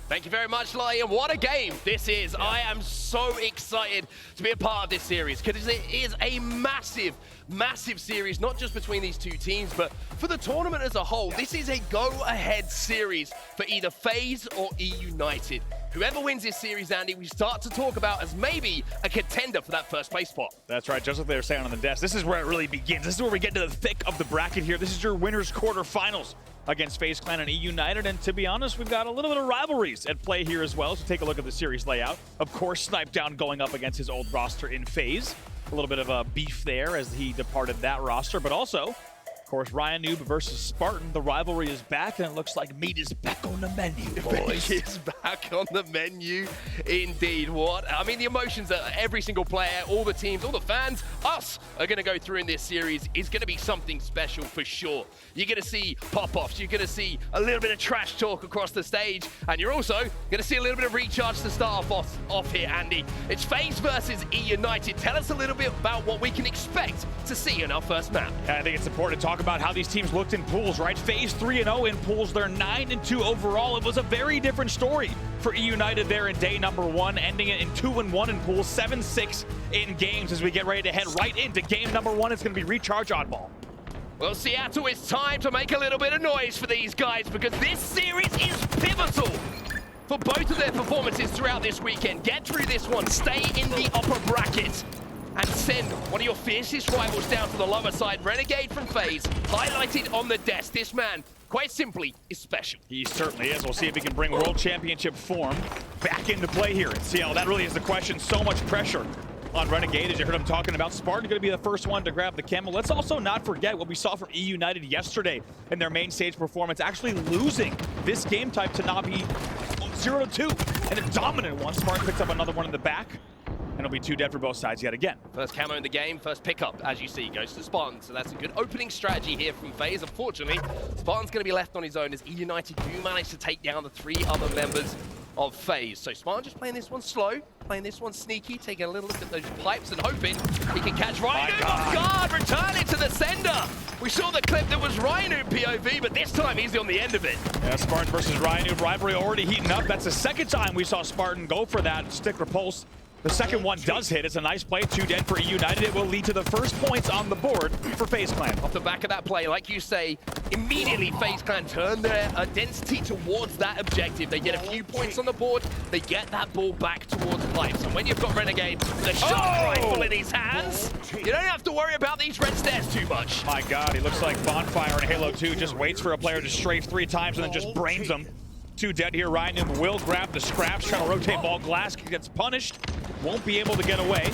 Thank you very much, Lion. What a game this is. I am so excited to be a part of this series because it is a massive, massive series, not just between these two teams, but for the tournament as a whole. This is a go-ahead series for either FaZe or eUnited. Whoever wins this series, Andy, we start to talk about as maybe a contender for that first place spot. That's right, just like they were saying on the desk. This is where it really begins. This is where we get to the thick of the bracket here. This is your winners quarterfinals against FaZe Clan and eUnited. And to be honest, we've got a little bit of rivalries at play here as well. So take a look at the series layout. Of course, Snipe Down going up against his old roster in FaZe. A little bit of a beef there as he departed that roster, but also, of course, Ryan Noob versus Spartan. The rivalry is back, and it looks like meat is back on the menu, boys. Meat is back on the menu, indeed. What? I mean, the emotions that every single player, all the teams, all the fans, us, are going to go through in this series is going to be something special for sure. You're going to see pop-offs. You're going to see a little bit of trash talk across the stage, and you're also going to see a little bit of recharge to start off here, Andy. It's FaZe versus eUnited. Tell us a little bit about what we can expect to see in our first map. I think it's important to talk about how these teams looked in pools, right? FaZe 3-0 in pools. They're 9-2 overall. It was a very different story for eUnited there in day number one, ending it in 2-1 in pools, 7-6 in games as we get ready to head right into game number one. It's going to be recharge oddball. Well, Seattle, it's time to make a little bit of noise for these guys because this series is pivotal for both of their performances throughout this weekend. Get through this one, stay in the upper bracket, and send one of your fiercest rivals down to the lower side. Renegade from FaZe, highlighted on the desk. This man, quite simply, is special. He certainly is. We'll see if he can bring World Championship form back into play here in CL. That really is the question. So much pressure on Renegade, as you heard him talking about. Spartan going to be the first one to grab the camel. Let's also not forget what we saw from eUnited yesterday in their main stage performance, actually losing this game type to Navi 0-2, and a dominant one. Spartan picks up another one in the back, and it'll be 2 dead for both sides yet again. First camo in the game, first pickup, as you see, goes to Spartan. So that's a good opening strategy here from FaZe. Unfortunately, Spartan's going to be left on his own as eUnited do manage to take down the 3 other members of FaZe. So Spartan just playing this one slow, playing this one sneaky, taking a little look at those pipes and hoping he can catch Ryan off guard, return it to the sender. We saw the clip that was Ryan POV, but this time he's on the end of it. Yeah, Spartan versus Ryan rivalry already heating up. That's the second time we saw Spartan go for that stick repulse. The second one does hit. It's a nice play. 2 dead for eUnited. It will lead to the first points on the board for FaZe Clan. Off the back of that play, like you say, immediately FaZe Clan turn their density towards that objective. They get a few points on the board. They get that ball back towards pipes. And when you've got Renegade with a shot rifle in his hands, you don't have to worry about these red stairs too much. My God, he looks like Bonfire in Halo 2. Just waits for a player to strafe 3 times and then just brains them. 2 dead here. Ryan Noob will grab the scraps, trying to rotate ball. Glass gets punished. Won't be able to get away.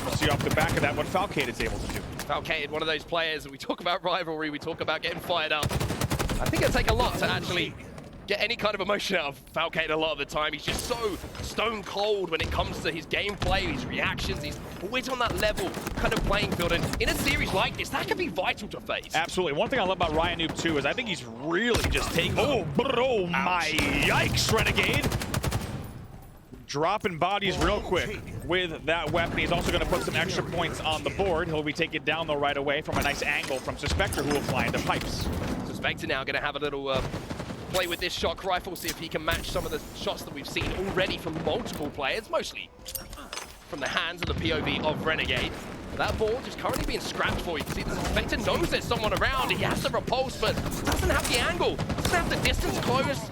We'll see off the back of that what Falcade is able to do. Falcade, one of those players, and we talk about rivalry, we talk about getting fired up. I think it'll take a lot to actually get any kind of emotion out of Falcade a lot of the time. He's just so stone cold when it comes to his gameplay, his reactions. He's always on that level kind of playing field. And in a series like this, that can be vital to FaZe. Absolutely. One thing I love about Ryan Noob too is I think he's really just taking... Oh my yikes, Renegade. Dropping bodies real quick with that weapon. He's also going to put some extra points on the board. He'll be taken down though right away from a nice angle from Suspector, who will fly into pipes. Suspector now going to have a little play with this shock rifle, see if he can match some of the shots that we've seen already from multiple players, mostly from the hands of the POV of Renegade. That ball just currently being scrapped for. You can see the Suspector knows there's someone around. He has the repulse, but doesn't have the angle, doesn't have the distance close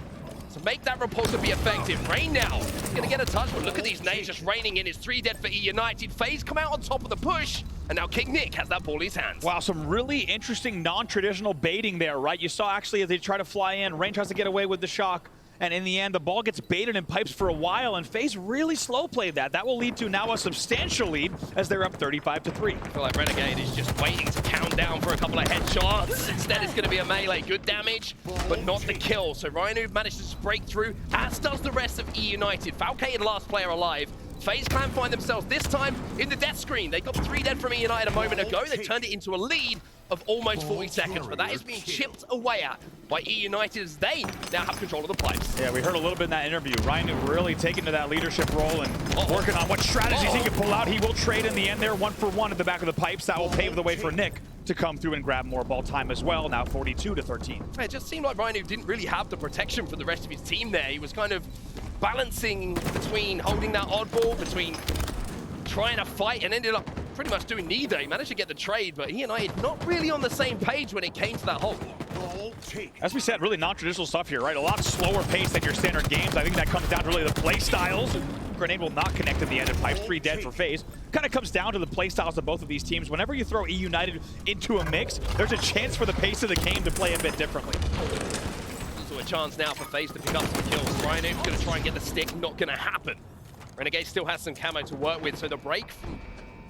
to make that repulsor be effective. Rain now, he's gonna get a touch, but look at these nades just raining in. It's 3 dead for eUnited. FaZe come out on top of the push, and now King Nick has that ball in his hands. Wow, some really interesting non-traditional baiting there, right? You saw actually as they try to fly in, Rain tries to get away with the shock, and in the end, the ball gets baited in pipes for a while, and FaZe really slow played that. That will lead to now a substantial lead as they're up 35-3. I feel like Renegade is just waiting to count down for a couple of headshots. Instead, it's going to be a melee. Good damage, but not the kill. So Rhino manages to break through, as does the rest of eUnited. Falcade, last player alive. FaZe Clan find themselves this time in the death screen. They got 3 dead from eUnited a moment ago. They turned it into a lead of almost 40 seconds, but that is being chipped away at by eUnited as they now have control of the pipes. Yeah, we heard a little bit in that interview. Ryan really taking to that leadership role and working on what strategies he can pull out. He will trade in the end there, 1 for 1 at the back of the pipes. That will pave the way for Nick to come through and grab more ball time as well, now 42-13. It just seemed like Rhino didn't really have the protection for the rest of his team there. He was kind of balancing between holding that oddball, between trying to fight, and ended up pretty much doing neither. He managed to get the trade, but eUnited not really on the same page when it came to that hold. As we said, really non-traditional stuff here, right? A lot slower pace than your standard games. I think that comes down to really the play styles. Grenade will not connect at the end of Pipes, 3 dead for FaZe. Kind of comes down to the play styles of both of these teams. Whenever you throw eUnited into a mix, there's a chance for the pace of the game to play a bit differently. Also a chance now for FaZe to pick up some kills. Rhino's going to try and get the stick, not going to happen. Renegade still has some camo to work with, so the break from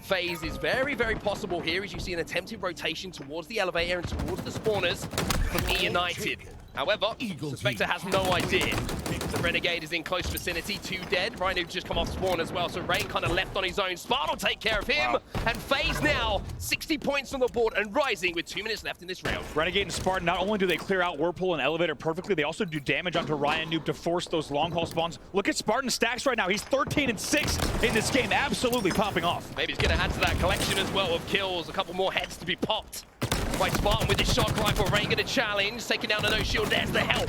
FaZe is very, very possible here as you see an attempted rotation towards the elevator and towards the spawners from eUnited. However, Suspector has no idea. The Renegade is in close vicinity, 2 dead. Rhino just come off spawn as well, so Rain kind of left on his own. Spartan will take care of him, wow. And FaZe now 60 points on the board and rising with 2 minutes left in this round. Renegade and Spartan, not only do they clear out Whirlpool and Elevator perfectly, they also do damage onto Ryan Noob to force those long haul spawns. Look at Spartan's stacks right now. He's 13-6 in this game, absolutely popping off. Maybe he's going to add to that collection as well of kills. A couple more heads to be popped by Spartan with his shock rifle. Rain going to challenge, taking down the no shield. There's the help.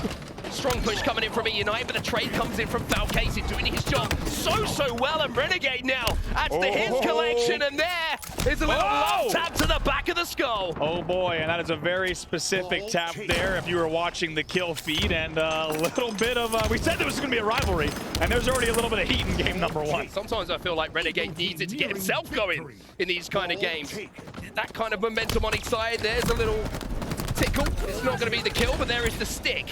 Strong push coming in from eUnited, but the trade comes in from Falcase, doing his job so well, and Renegade now adds to his collection, and there is a little love tap to the back of the skull. Oh boy, and that is a very specific tap there if you were watching the kill feed, and a little bit of, we said there was going to be a rivalry, and there's already a little bit of heat in game number 1. Sometimes I feel like Renegade needs it to get himself going in these kind of games. That kind of momentum on each side, there's a little tickle. It's not going to be the kill, but there is the stick.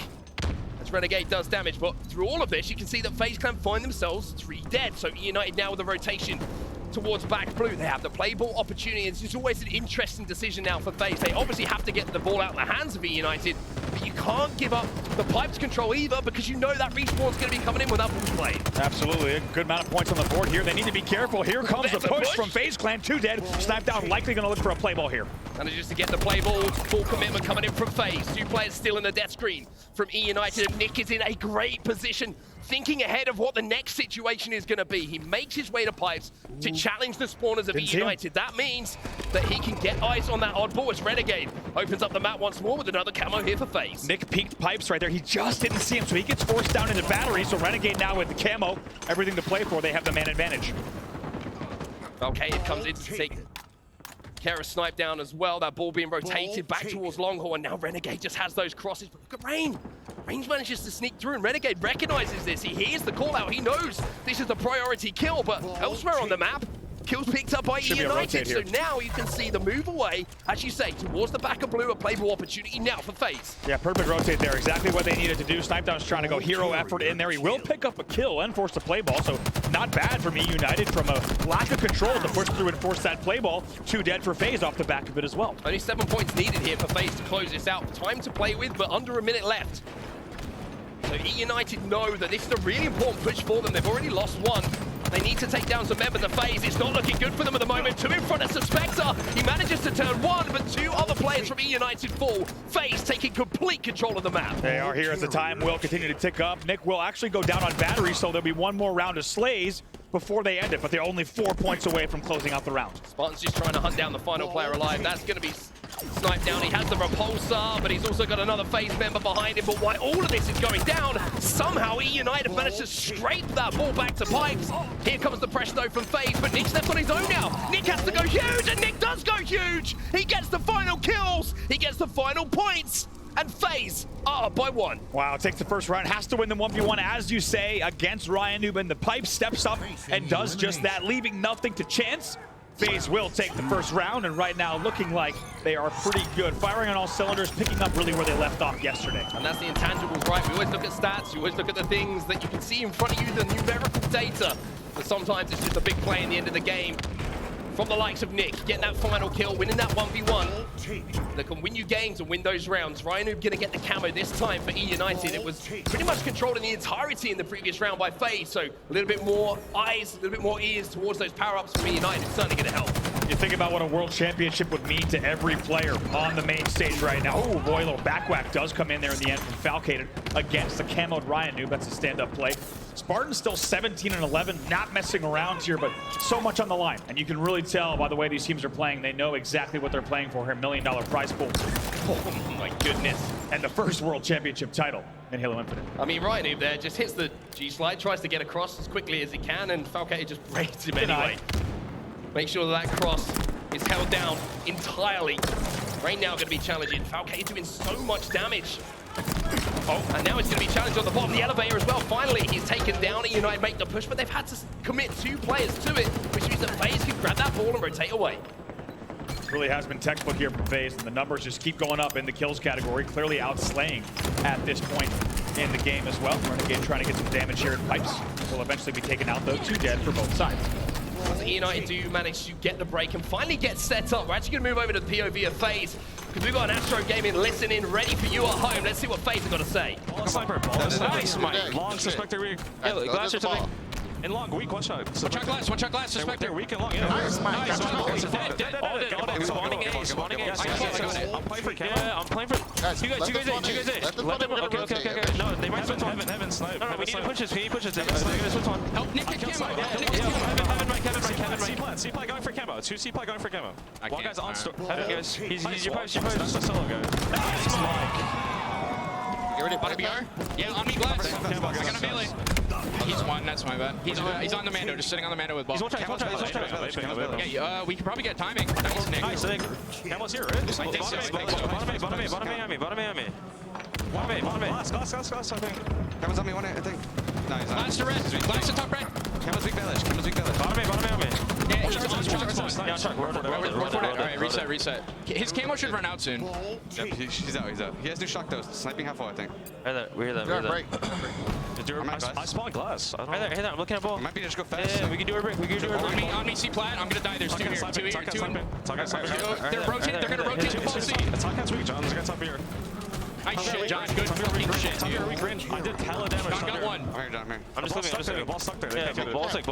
Renegade does damage, but through all of this, you can see that FaZe Clan find themselves 3 dead. So eUnited now with a rotation towards back blue. They have the play ball opportunity. It's always an interesting decision now for FaZe. They obviously have to get the ball out of the hands of eUnited, but you can't give up the pipes control either because you know that respawn's going to be coming in without balls played. Absolutely, a good amount of points on the board here. They need to be careful. Here comes the push from FaZe Clan, 2 dead. Sniped down, likely going to look for a play ball here. Manages to get the play ball, full commitment coming in from FaZe. 2 players still in the death screen from eUnited, and Nick is in a great position, thinking ahead of what the next situation is going to be. He makes his way to pipes to challenge the spawners of eUnited. That means that he can get eyes on that oddball as Renegade opens up the map once more with another camo here for FaZe. Nick peeked pipes right there. He just didn't see him, so he gets forced down into battery. So Renegade now with the camo, everything to play for. They have the man advantage. Okay, it comes in to take Kara snipe down as well. That ball being rotated back towards Longhorn, and now Renegade just has those crosses. But look at Rain. Rain manages to sneak through, and Renegade recognizes this. He hears the call out. He knows this is the priority kill, but elsewhere on the map, kills picked up by eUnited. So now you can see the move away, as you say, towards the back of blue, a playable opportunity now for FaZe. Yeah, perfect rotate there. Exactly what they needed to do. Snipedown's trying to go hero effort in there. He will pick up a kill and force the play ball, so not bad from eUnited from a lack of control to push through and force that play ball. 2 dead for FaZe off the back of it as well. Only 7 points needed here for FaZe to close this out. Time to play with, but under a minute left. So eUnited know that this is a really important push for them. They've already lost 1. They need to take down some members of FaZe. It's not looking good for them at the moment. 2 in front of Suspector. He manages to turn 1, but 2 other players from eUnited fall. FaZe taking complete control of the map. They are here as the time will continue to tick up. Nick will actually go down on battery, so there'll be 1 more round of slays before they end it, but they're only 4 points away from closing out the round. Spartan's just trying to hunt down the final player alive. That's going to be sniped down. He has the repulsor, but he's also got another FaZe member behind him. But while all of this is going down, somehow eUnited managed to scrape that ball back to pipes. Here comes the pressure though from FaZe, but Nick's left on his own now. Nick has to go huge, and Nick does go huge. He gets the final kills. He gets the final points. And FaZe are by 1. Wow, takes the first round, has to win the 1v1, as you say, against Ryan Noob. The pipe steps up and does just that, leaving nothing to chance. FaZe will take the first round, and right now looking like they are pretty good. Firing on all cylinders, picking up really where they left off yesterday. And that's the intangibles, right? We always look at stats, you always look at the things that you can see in front of you, the numerical data. But sometimes it's just a big play in the end of the game. From the likes of Nick, getting that final kill, winning that 1v1. That can win you games and win those rounds. Ryan Noob gonna get the camo this time for eUnited. It was pretty much controlled in the entirety in the previous round by FaZe, so a little bit more eyes, a little bit more ears towards those power-ups from eUnited is certainly gonna help. You think about what a world championship would mean to every player on the main stage right now. Oh boy, a little back whack does come in there in the end from Falcated against the camoed Ryan Noob. That's a stand-up play. Spartan's still 17 and 11, not messing around here, but so much on the line. And you can really tell by the way these teams are playing, they know exactly what they're playing for here. $1 million prize pool. Oh my goodness. And the first world championship title in Halo Infinite. I mean, Ryan Noob there just hits the G-slide, tries to get across as quickly as he can, and Falcated just breaks him anyway. Make sure that cross is held down entirely. Right now going to be challenging. Falcated doing so much damage. Oh, and now it's going to be challenged on the bottom of the elevator as well. Finally, he's taken down. eUnited make the push, but they've had to commit 2 players to it, which means that FaZe can grab that ball and rotate away. Really has been textbook here from FaZe, and the numbers just keep going up in the kills category, clearly outslaying at this point in the game as well. Renegade trying to get some damage here in pipes. Will eventually be taken out though, 2 dead for both sides. eUnited do manage to get the break and finally get set up. We're actually going to move over to the POV of FaZe because we've got an Astro Gaming listening ready for you at home. Let's see what FaZe have got to say. Ball sniper, nice, Mike. Long suspector weak. Glass or something. In long, weak, one shot. One shot glass, suspector. Weak and long, yeah. Nice, Mike. Dead. Spawning A. I'm playing for camo. Yeah, I'm playing for... You guys A. Let them... Okay. No, they might switch one. Heaven snipe. No, we need to push this. We need to push this. Switch one. Help Nick get camo. Heaven, Mike. C-ply going for camo. 2 C-ply going for camo. One guy's on store. Heaven, guys. He's your post. That's a solo guy. Nice, Mike. You ready, body BR? Yeah, on me, glass. I got a melee. He's one, that's my bad. He's on the Mando, just sitting on the Mando with ball. He's one try. Yeah, we can probably get timing. Nice, Nick. Nice, Nick. Camel's here, right? Bottom A on me. Glass, I think. Camel's on me, I think. No, he's not. Glass to red. Glass to top red. Camel's weak village. Bottom A on me. Yeah, he's on spawn. Yeah, check. Alright, reset. His camo should run out soon. Yep, he's out. He has new shock though. Sniping half wall, I think. We're there. Break. I spawned glass. Hey there, I'm looking at ball. It might be just go fast. Yeah, we can do a break. On me, C-plat. I'm gonna die. There's 2 here. 2 here. They're rotating. They're gonna rotate the full C. Talkat's weak, John. There's a guy top here. Nice shit, John. Good fucking shit, dude. I did pala damage. John got one. I'm here, John. I'm just living. Ball stuck there. Yeah, ball sick.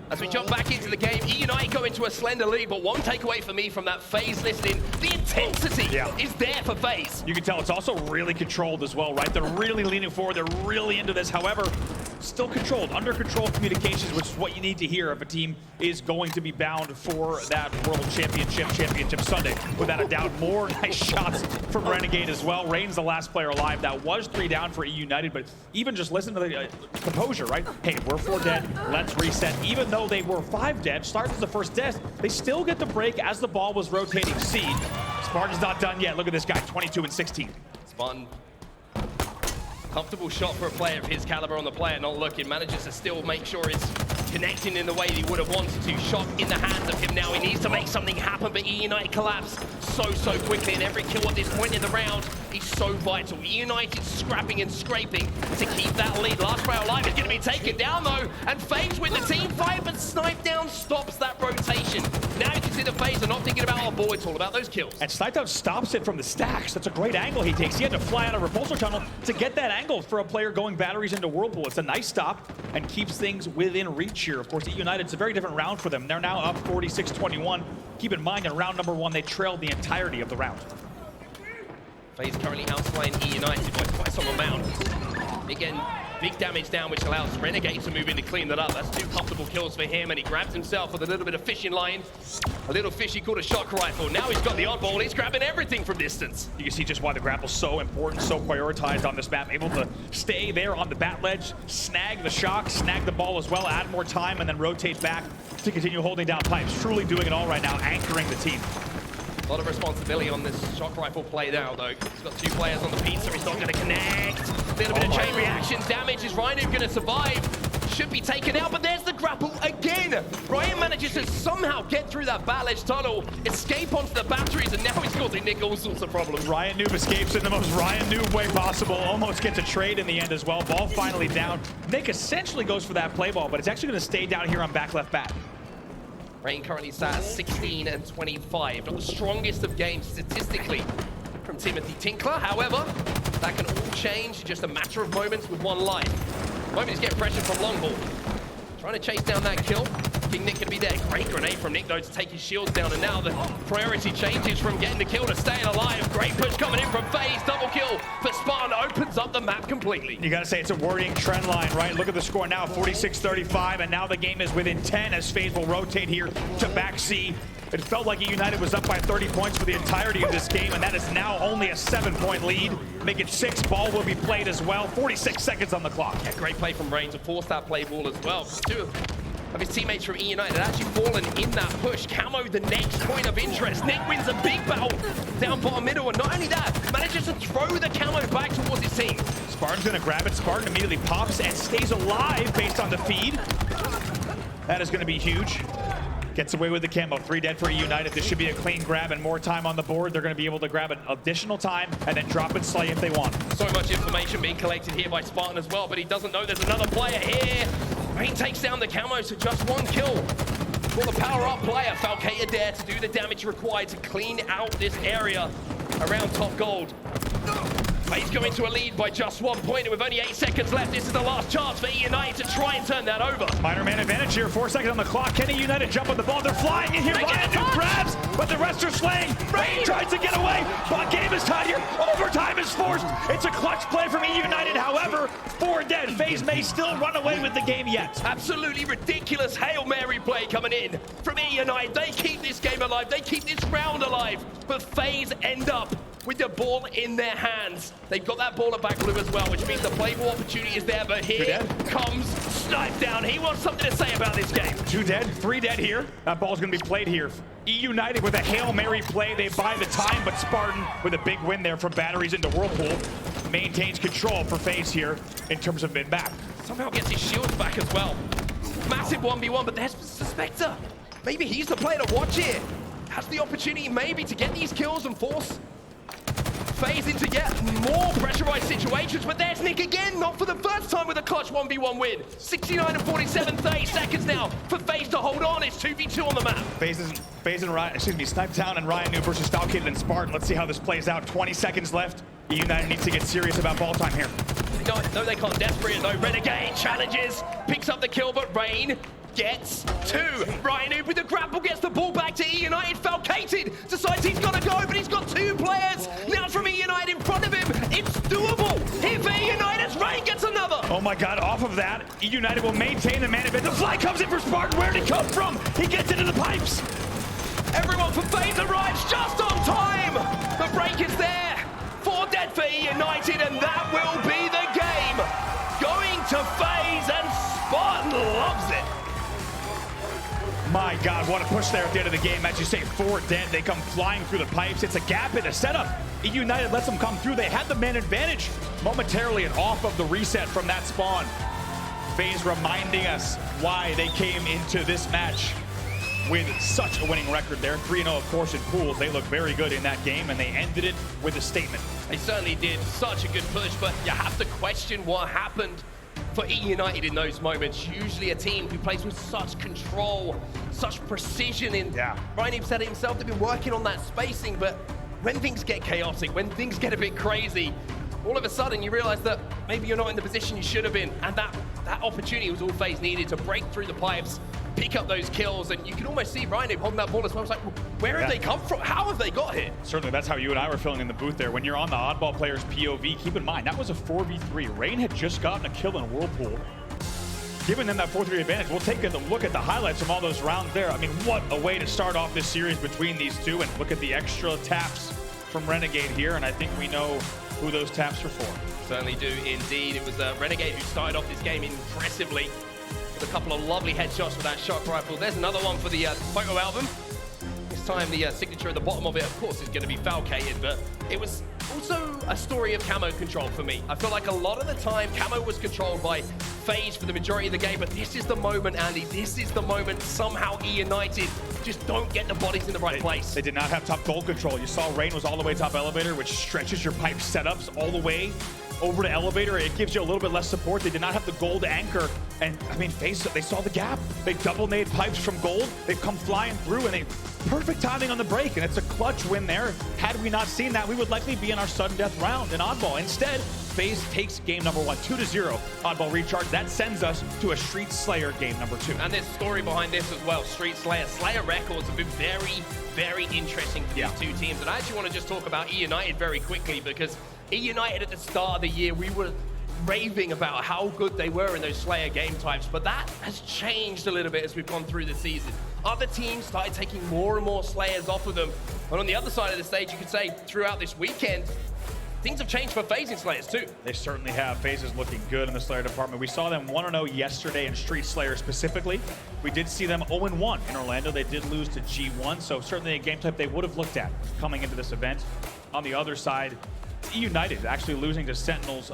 As we jump back into the game, eUnited go into a slender lead, but one takeaway for me from that FaZe listening, the intensity is there for FaZe. You can tell it's also really controlled as well, right? They're really leaning forward, they're really into this. However, still controlled, under control communications, which is what you need to hear if a team is going to be bound for that World Championship Sunday. Without a doubt, more nice shots from Renegade as well. Rain's the last player alive. That was 3 down for eUnited, but even just listen to the composure, right? Hey, we're 4 dead, let's reset. Even though they were 5 dead, starts as the first death, they still get the break as the ball was rotating C. Spartan's not done yet. Look at this guy, 22 and 16. Spartan, comfortable shot for a player of his caliber on the player, not looking. Manages to still make sure it's connecting in the way he would have wanted to. Shot in the hands of him now. He needs to make something happen, but eUnited collapse so quickly, and every kill at this point in the round is so vital. eUnited scrapping and scraping to keep that lead. Last player alive is going to be taken down though, and FaZe with the team fight, but Snipe Down stops that rotation. Now you can see the FaZe are not thinking about our ball, it's all about those kills. And Snipe Down stops it from the stacks. That's a great angle he takes. He had to fly out a repulsor tunnel to get that angle for a player going batteries into Whirlpool. It's a nice stop and keeps things within reach here. Of course, eUnited, it's a very different round for them. They're now up 46-21. Keep in mind, in round number 1, they trailed the entirety of the round. FaZe currently outplaying eUnited by quite some amount. Again, big damage down, which allows Renegade to move in to clean that up. That's 2 comfortable kills for him, and he grabs himself with a little bit of fishing line. A little fishy called a shock rifle. Now he's got the oddball. He's grabbing everything from distance. You can see just why the grapple's so important, so prioritized on this map. Able to stay there on the bat ledge, snag the shock, snag the ball as well, add more time, and then rotate back to continue holding down pipes. Truly doing it all right now, anchoring the team. A lot of responsibility on this shock rifle play now, though. He's got 2 players on the pizza. He's not going to connect. A little bit of chain reactions. Damage. Is Ryan going to survive? Should be taken out, but there's the grapple again. Ryan manages to somehow get through that bat ledge tunnel, escape onto the batteries, and now he's causing Nick all sorts of problems. Ryan Noob escapes in the most Ryan Noob way possible. Almost gets a trade in the end as well. Ball finally down. Nick essentially goes for that play ball, but it's actually going to stay down here on back left bat. Rain currently sat at 16 and 25. Not the strongest of games statistically from Timothy Tinkler. However, that can all change in just a matter of moments with 1 life. Moment is getting pressure from Longball. Trying to chase down that kill. King Nick gonna be there. Great grenade from Nick though to take his shields down, and now the priority changes from getting the kill to staying alive. Great push coming in from FaZe. Double kill for Spartan opens up the map completely. You gotta say it's a worrying trend line, right? Look at the score now, 46-35, and now the game is within 10 as FaZe will rotate here to back C. It felt like eUnited was up by 30 points for the entirety of this game, and that is now only a 7-point lead. Make it 6. Ball will be played as well. 46 seconds on the clock. Yeah, great play from Rain to force that play ball as well. Two of his teammates from eUnited had actually fallen in that push. Camo, the next point of interest. Nick wins a big battle down bottom middle, and not only that, manages to throw the Camo back towards his team. Spartan's gonna grab it. Spartan immediately pops and stays alive based on the feed. That is gonna be huge. Gets away with the camo. 3 dead for eUnited. This should be a clean grab and more time on the board. They're going to be able to grab an additional time and then drop and slay if they want. So much information being collected here by Spartan as well, but he doesn't know there's another player here. Rain takes down the camo, so just 1 kill for the power-up player. Falcator there to do the damage required to clean out this area around top gold. FaZe go into a lead by just 1 point, and with only 8 seconds left, this is the last chance for eUnited to try and turn that over. Spider-Man advantage here, 4 seconds on the clock. Can eUnited jump on the ball? They're flying in here. Ryan grabs, but the rest are slaying. Rain tries to get away, but game is tied here. Overtime is forced. It's a clutch play from eUnited. However, 4 dead. FaZe may still run away with the game yet. Absolutely ridiculous Hail Mary play coming in from eUnited. They keep this game alive. They keep this round alive, but FaZe end up with the ball in their hands. They've got that ball at back blue as well, which means the play ball opportunity is there, but here comes Snipe down. He wants something to say about this game. 2 dead, 3 dead here. That ball's gonna be played here. eUnited with a Hail Mary play. They buy the time, but Spartan with a big win there from batteries into Whirlpool maintains control for FaZe here in terms of mid-map. Somehow gets his shields back as well. Massive 1v1, but there's Suspector. Maybe he's the player to watch here. Has the opportunity maybe to get these kills and force FaZe into yet more pressurized situations, but there's Nick again, not for the first time with a clutch 1v1 win. 69 and 47, 30 seconds now for FaZe to hold on. It's 2v2 on the map. FaZe and Ryan, Snipetown and Ryan New versus Falcator and Spartan. Let's see how this plays out. 20 seconds left. eUnited needs to get serious about ball time here. No, they can't. Desperate though. Renegade challenges, picks up the kill, but Rain gets 2. Ryan Noob with the grapple gets the ball back to eUnited. Falcated decides he's got to go, but he's got 2 players now from eUnited in front of him. It's doable. Here for eUnited, Rain gets another. Oh my God, off of that, eUnited will maintain the man advantage. The fly comes in for Spartan. Where did he come from? He gets into the pipes. Everyone for FaZe arrives just on time. The break is there. 4 dead for eUnited, and that will be the game. Going to FaZe, and Spartan loves it. My God, what a push there at the end of the game. As you say, 4 dead. They come flying through the pipes. It's a gap in the setup. eUnited lets them come through. They had the man advantage momentarily and off of the reset from that spawn. FaZe reminding us why they came into this match with such a winning record there. 3-0, of course, in pools. They look very good in that game, and they ended it with a statement. They certainly did. Such a good push, but you have to question what happened for eUnited in those moments. Usually a team who plays with such control, such precision in. Yeah. Ryan said it himself, they've been working on that spacing, but when things get chaotic, when things get a bit crazy, all of a sudden you realize that maybe you're not in the position you should have been, and that opportunity was all FaZe needed to break through the pipes, pick up those kills, and you can almost see Ryan holding that ball as well. It's like, where have they come from? How have they got here? Certainly, that's how you and I were feeling in the booth there. When you're on the oddball player's POV, keep in mind, that was a 4v3. Rain had just gotten a kill in Whirlpool, giving them that 4-3 advantage. We'll take a look at the highlights from all those rounds there. I mean, what a way to start off this series between these two, and look at the extra taps from Renegade here, and I think we know who those taps are for. Certainly do indeed. It was Renegade who started off this game impressively with a couple of lovely headshots with that shock rifle. There's another one for the photo album. This time the signature at the bottom of it, of course, is going to be Falcated, but it was also a story of camo control for me. I feel like a lot of the time camo was controlled by FaZe for the majority of the game, but this is the moment, Andy, this is the moment somehow eUnited just don't get the bodies in the right place. They did not have top gold control. You saw Rain was all the way top elevator, which stretches your pipe setups all the way over to elevator. It gives you a little bit less support. They did not have the gold anchor. And I mean, FaZe, they saw the gap. They double nade pipes from gold. They've come flying through, and they perfect timing on the break. And it's a clutch win there. Had we not seen that, we would likely be in our sudden death round in Oddball. Instead, FaZe takes game number 1, 2-0. Oddball recharge. That sends us to a Street Slayer game number 2. And there's a story behind this as well. Street Slayer. Slayer records have been very, very interesting for these two teams. And I actually want to just talk about eUnited very quickly, because eUnited at the start of the year, we were raving about how good they were in those Slayer game types, but that has changed a little bit as we've gone through the season. Other teams started taking more and more Slayers off of them. And on the other side of the stage, you could say throughout this weekend, things have changed for FaZe in Slayers too. They certainly have. FaZe is looking good in the Slayer department. We saw them 1-0 yesterday in Street Slayer specifically. We did see them 0-1 in Orlando. They did lose to G1, so certainly a game type they would have looked at coming into this event. On the other side, eUnited actually losing to Sentinels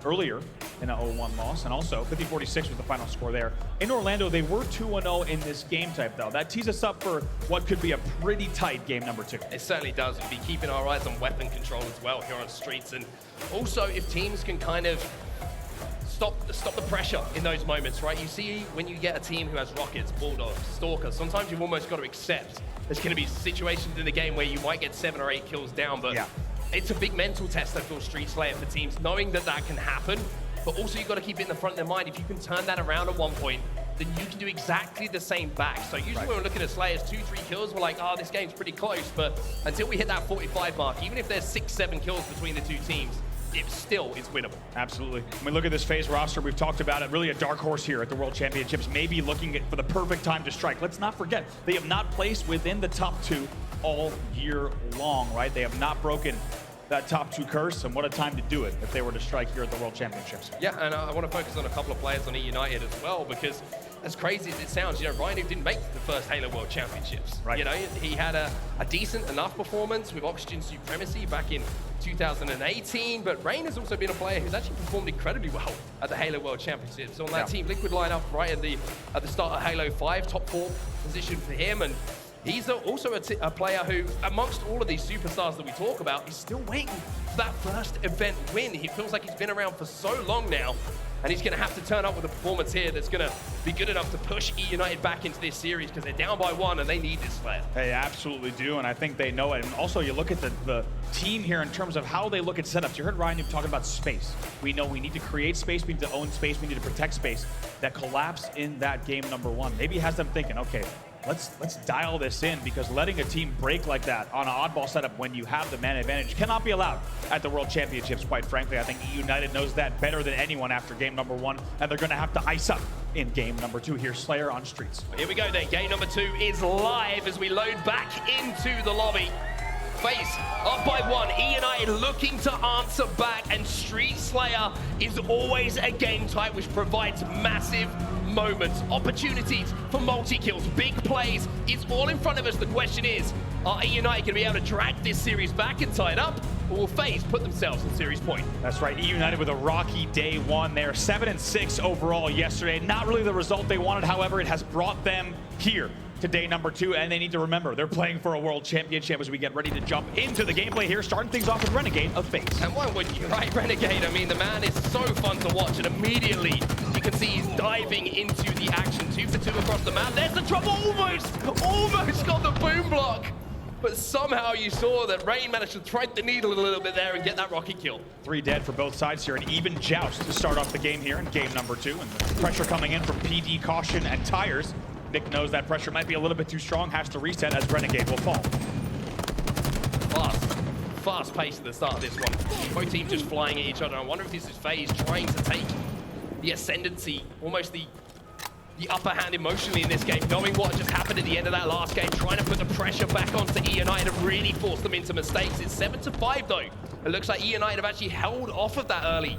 earlier in an 0-1 loss, and also 50-46 was the final score there. In Orlando, they were 2-0 in this game type, though. That tees us up for what could be a pretty tight game number 2. It certainly does. We'll be keeping our eyes on weapon control as well here on Streets, and also if teams can kind of stop the pressure in those moments, right? You see, when you get a team who has rockets, bulldogs, stalkers, sometimes you've almost got to accept there's going to be situations in the game where you might get 7 or 8 kills down, but yeah. It's a big mental test, I feel, Street Slayer for teams, knowing that that can happen, but also you've got to keep it in the front of their mind. If you can turn that around at one point, then you can do exactly the same back. So usually when we're looking at Slayers, 2-3 kills, we're like, oh, this game's pretty close, but until we hit that 45 mark, even if there's 6-7 kills between the two teams, it still is winnable. Absolutely. When we look at this FaZe roster, we've talked about it, really a dark horse here at the World Championships, maybe looking for the perfect time to strike. Let's not forget, they have not placed within the top 2 all year long, right? They have not broken that top 2 curse, and what a time to do it if they were to strike here at the World Championships. Yeah, and I want to focus on a couple of players on eUnited as well, because as crazy as it sounds, you know, Rhino didn't make the first Halo World Championships. Right. You know, he had a decent enough performance with Oxygen Supremacy back in 2018, but Rain has also been a player who's actually performed incredibly well at the Halo World Championships. On that Team Liquid lineup right at the start of Halo 5, top 4 position for him, and he's also a player who, amongst all of these superstars that we talk about, is still waiting for that first event win. He feels like he's been around for so long now, and he's going to have to turn up with a performance here that's going to be good enough to push eUnited back into this series, because they're down by 1 and they need this player. They absolutely do, and I think they know it. And also, you look at the team here in terms of how they look at setups. You heard Ryan talking about space. We know we need to create space, we need to own space, we need to protect space. That collapse in that game number 1 maybe has them thinking, okay, let's dial this in, because letting a team break like that on an oddball setup when you have the man advantage cannot be allowed at the World Championships, quite frankly. I think eUnited knows that better than anyone after game number 1, and they're going to have to ice up in game number 2 here. Slayer on Streets. Here we go then. Game number 2 is live as we load back into the lobby. FaZe up by 1. eUnited looking to answer back, and Street Slayer is always a game type which provides massive moments, opportunities for multi-kills, big plays. It's all in front of us. The question is, are eUnited going to be able to drag this series back and tie it up, or will FaZe put themselves in series point? That's right. eUnited with a rocky day 1 there. 7-6 overall yesterday. Not really the result they wanted. However, it has brought them here to day number 2, and they need to remember they're playing for a World Championship as we get ready to jump into the gameplay here, starting things off with Renegade of FaZe. And why wouldn't you, right? Renegade, I mean, the man is so fun to watch, and immediately you can see he's diving into the action. 2 for 2 across the map. There's the trouble, almost got the boom block. But somehow you saw that Rain managed to thread the needle a little bit there and get that rocket kill. 3 dead for both sides here. An even joust to start off the game here in game number 2. And the pressure coming in from PD, Caution, and Tires. Nick knows that pressure might be a little bit too strong, has to reset as Renegade will fall. Fast pace at the start of this one. Both teams just flying at each other. I wonder if this is FaZe trying to take the ascendancy, almost the upper hand emotionally in this game, knowing what just happened at the end of that last game, trying to put the pressure back onto eUnited and really force them into mistakes. It's 7-5 though. It looks like eUnited have actually held off of that early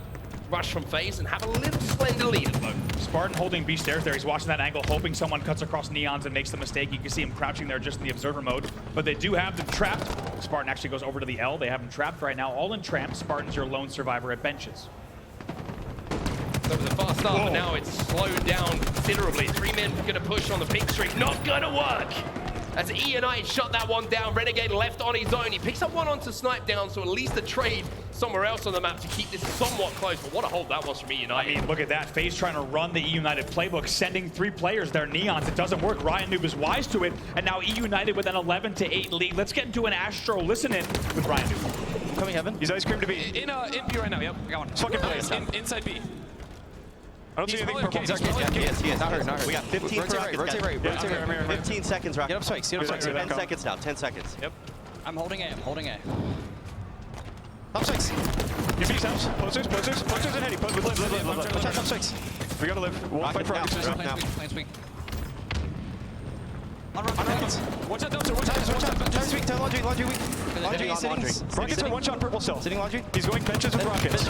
rush from FaZe and have a little splendid lead at the moment. Spartan holding B stairs there. He's watching that angle, hoping someone cuts across Neons and makes the mistake. You can see him crouching there just in the observer mode, but they do have them trapped. Spartan actually goes over to the L. They have him trapped right now, all in tramp. Spartan's your lone survivor at benches. So it was a fast start, but now it's slowed down considerably. 3 men going to push on the pink streak. Not going to work. As eUnited shut that one down, Renegade left on his own. He picks up one onto Snipe down, so at least the trade somewhere else on the map to keep this somewhat close. But what a hold that was from eUnited. I mean, look at that. FaZe trying to run the eUnited playbook, sending 3 players there, Neons. It doesn't work. Ryan Noob is wise to it. And now eUnited with an 11-8 lead. Let's get into an Astro listen-in with Ryan Noob. Coming heaven. He's ice cream to be. In B right now, yep. I got one. Fucking play. Inside B. I don't see anything purple. He is. Not hurt. We got 15 Rotate right. 15 seconds, Rocket. Get up spikes. 10 seconds now. 10 seconds. Yep. I'm holding A. Up spikes. Give me steps. Posters and heady. Live. Watch out, up spikes. We gotta live. We'll fight for our Plane's weak. On rockets. Watch out, dumpster. Watch out. Time's weak. Laundry weak. Laundry sitting. Rockets are one-shot purple still. Sitting laundry. He's going benches with rockets.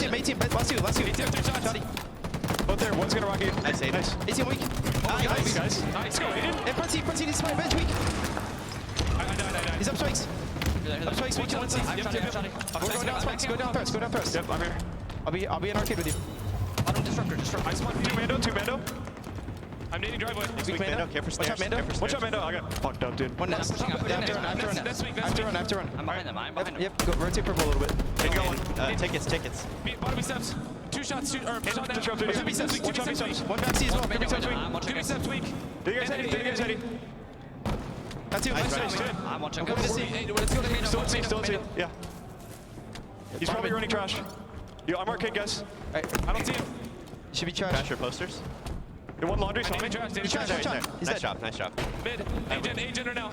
Mate team. Last two. 3 shots. Both there. One's gonna rocket. Nice. 18 week. Nice, guys. Nice. Go, Aiden. And Prunty needs my bench weak. I He's up spikes. Up spikes. Weak. We're going down spikes. Go down first. Yep, I'm here. I'll be in arcade with you. Bottom disruptor. I spawn 2 Mando. I'm nading driveway. Weak Mando. Care for Watch out, Mando. Watch out, Mando. I got fucked up, dude. One nest. I have to run. I'm behind them. Yep. Go rotate purple a little bit. Take going. Tickets. Bottom steps. 2 shots. Shot down. Could be steps. One backseat as well. Could be steps weak. Did you guys heady? That's you. Nice. I'm watching. I'm coming to see. Let's go to Mando. Still in C. Yeah. He's probably running trash. Yo, I'm arcade, guys. I don't see him. Should be trash. Trash or posters? The one laundry, so Trash. Nice job. Mid. Agent or now.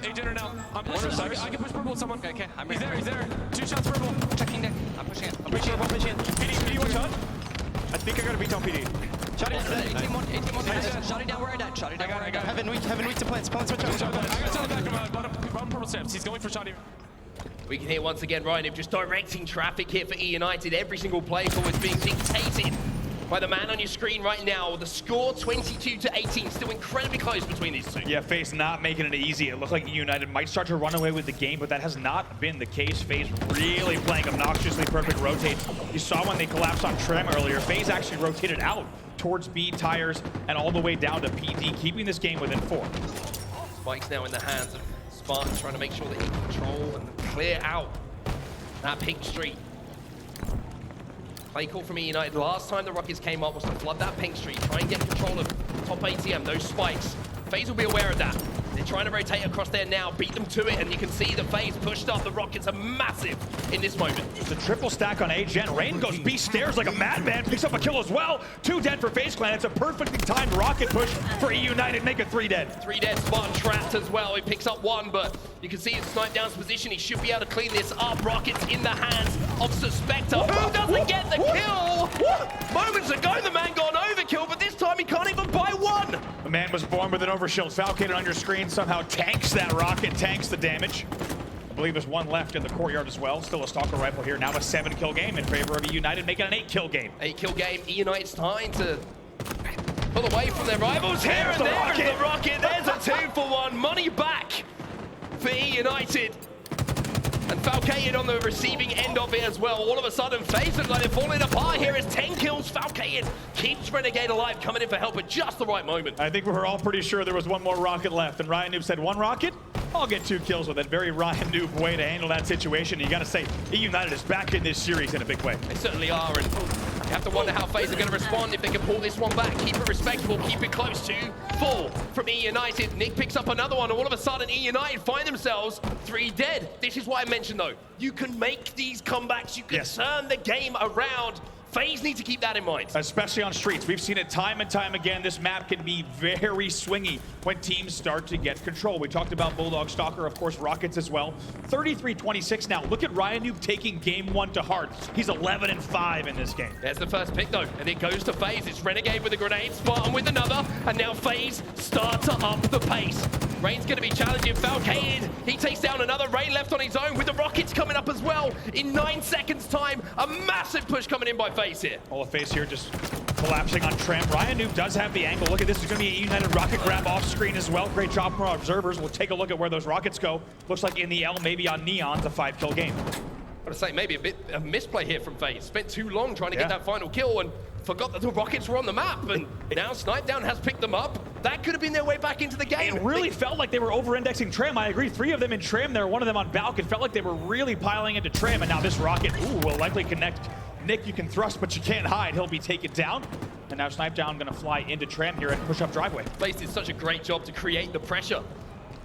I'm pushing. I can push purple with someone. Okay. I'm He's there. 2 shots purple. checking deck. I'm pushing it. PD, 1 shot. I think I got a beat on PD. Shot it. 18-1. Shot it down where I died. I got it. Heaven weak to plants. Watch out. I got shot back. Bottom purple steps. He's going for shot here. We can hear once again Ryan just directing traffic here for eUnited. Every single play call is being dictated by the man on your screen right now. The score 22-18, still incredibly close between these two. Yeah, FaZe not making it easy. It looked like eUnited might start to run away with the game, but that has not been the case. FaZe really playing obnoxiously perfect rotates. You saw when they collapsed on Trem earlier, FaZe actually rotated out towards B, tires, and all the way down to PD, keeping this game within 4. Spike's now in the hands of Spartan, trying to make sure that he can control and clear out that pink street. Play call from eUnited. Last time the Rockets came up was to flood that pink street, try and get control of top ATM, those spikes. FaZe will be aware of that. They're trying to rotate across there now, beat them to it, and you can see the FaZe pushed up. The Rockets are massive in this moment. It's a triple stack on A-Gen. Rain goes B stairs like a madman, picks up a kill as well. 2 dead for FaZe Clan. It's a perfectly timed rocket push for eUnited, make it 3 dead. 3 dead, Spartan trapped as well. He picks up 1, but you can see his snipe down's position. He should be able to clean this up. Rockets in the hands of Suspector. Who doesn't get the kill? Moments ago, the man got an overkill, but this time he can't even buy 1. The man was born with an overshield. Falcated on your screen somehow tanks that rocket, tanks the damage. I believe there's 1 left in the courtyard as well. Still a Stalker rifle here. Now a 7-kill game in favor of eUnited, making an 8-kill game. 8-kill game. eUnited's starting to pull away from their rivals here, and there's the rocket. There's a 2-for-1. Money back for eUnited. And Falcated on the receiving end of it as well. All of a sudden, FaZe look like they're falling apart here as 10 kills. Falcated keeps Renegade alive, coming in for help at just the right moment. I think we were all pretty sure there was 1 more rocket left, and Ryan Noob said 1 rocket? I'll get 2 kills with it. Very Ryan Noob way to handle that situation. You gotta say, eUnited is back in this series in a big way. They certainly are, and you have to wonder how FaZe are going to respond if they can pull this one back, keep it respectable, keep it close to 4 from eUnited. Nick picks up another one, and all of a sudden eUnited find themselves 3 dead. This is why I mentioned, though, you can make these comebacks, you can turn the game around. FaZe need to keep that in mind. Especially on streets. We've seen it time and time again. This map can be very swingy when teams start to get control. We talked about Bulldog, Stalker, of course, Rockets as well. 33-26 now. Look at Ryan Noob taking game 1 to heart. He's 11-5 in this game. There's the first pick, though, and it goes to FaZe. It's Renegade with a grenade, Spartan with another, and now FaZe start to up the pace. Rain's going to be challenging Falcated. He takes down another. Rain left on his own with the Rockets coming up as well. In 9 seconds' time, a massive push coming in by FaZe here. All of FaZe here just collapsing on Trem. Ryan Noob does have the angle. Look at this. There's going to be a eUnited rocket grab off screen as well. Great job from our observers. We'll take a look at where those rockets go. Looks like in the L, maybe on Neon's a 5-kill game. I would say maybe a bit of misplay here from FaZe. Spent too long trying to get that final kill, and forgot that the Rockets were on the map, and now Snipedown has picked them up. That could have been their way back into the game. It really felt like they were over-indexing Trim. I agree, 3 of them in Trim there, 1 of them on Balk. It felt like they were really piling into Trim, and now this Rocket, will likely connect. Nick, you can thrust, but you can't hide. He'll be taken down. And now Snipedown gonna fly into Trim here and push up driveway. FaZe did such a great job to create the pressure,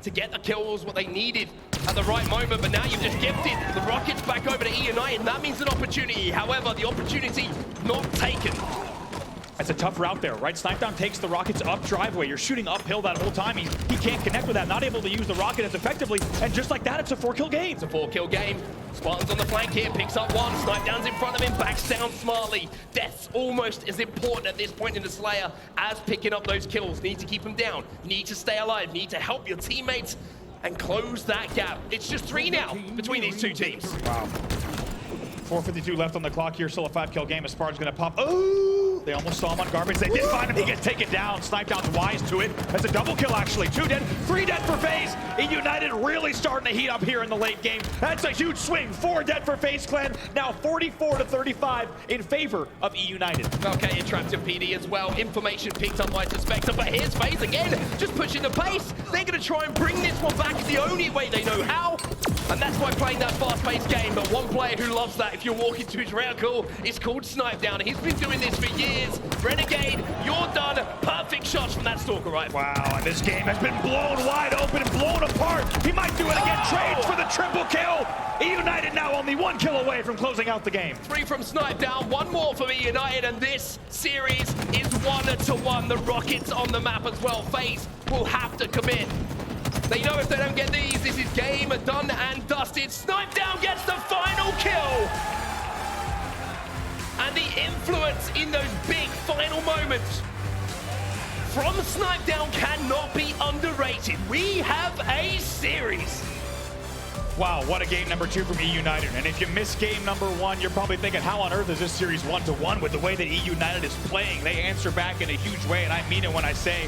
to get the kills, what they needed at the right moment, but now you've just gifted the Rockets back over to eUnited, and that means an opportunity. However, the opportunity not taken. That's a tough route there, right? Snipedown takes the Rockets up driveway. You're shooting uphill that whole time. He can't connect with that, not able to use the Rocket as effectively, and just like that, it's a 4-kill game. It's a 4-kill game. Spartan's on the flank here, picks up 1. Snipedown's in front of him, backs down smartly. Death's almost as important at this point in the Slayer as picking up those kills. Need to keep them down. Need to stay alive. Need to help your teammates and close that gap. It's just 3 now between these 2 teams. Wow. 4:52 left on the clock here. Still a 5-kill game. As Spartan's gonna pop. Oh! They almost saw him on garbage. They did find him. He gets taken down. Snipedown's wise to it. That's a double kill, actually. 2 dead, 3 dead for FaZe. eUnited really starting to heat up here in the late game. That's a huge swing. 4 dead for FaZe Clan. Now 44-35 in favor of eUnited. Okay, trapped in PD as well. Information picked up by Suspector, but here's FaZe again, just pushing the pace. They're going to try and bring this one back the only way they know how, and that's by playing that fast-paced game. But one player who loves that, if you're walking to his reticle, is called Snipedown. He's been doing this for years. Renegade, you're done. Perfect shots from that Stalker rifle. Wow, and this game has been blown wide open and blown apart. He might do it again. Trades for the triple kill. eUnited now only 1 kill away from closing out the game. 3 from Snipedown, 1 more from eUnited, and this series is 1-1. The Rockets on the map as well. FaZe will have to commit. They know if they don't get these, this is game done and dusted. Snipedown gets the final kill. And the influence in those big final moments from Snipedown cannot be underrated. We have a series. Wow, what a game number 2 from eUnited. And if you missed game number 1, you're probably thinking, how on earth is this series 1-1 with the way that eUnited is playing? They answer back in a huge way, and I mean it when I say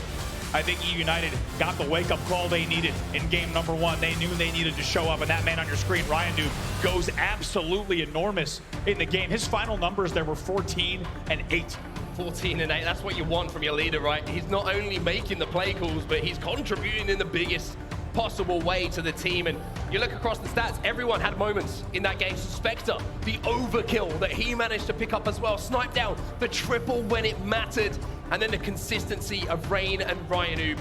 I think eUnited got the wake-up call they needed in game number 1. They knew they needed to show up, and that man on your screen, Ryan Noob, goes absolutely enormous in the game. His final numbers there were 14 and 8. 14 and 8, that's what you want from your leader, right? He's not only making the play calls, but he's contributing in the biggest possible way to the team. And you look across the stats, everyone had moments in that game. Suspector, the overkill that he managed to pick up as well. Snipedown, the triple when it mattered. And then the consistency of Rain and Ryan.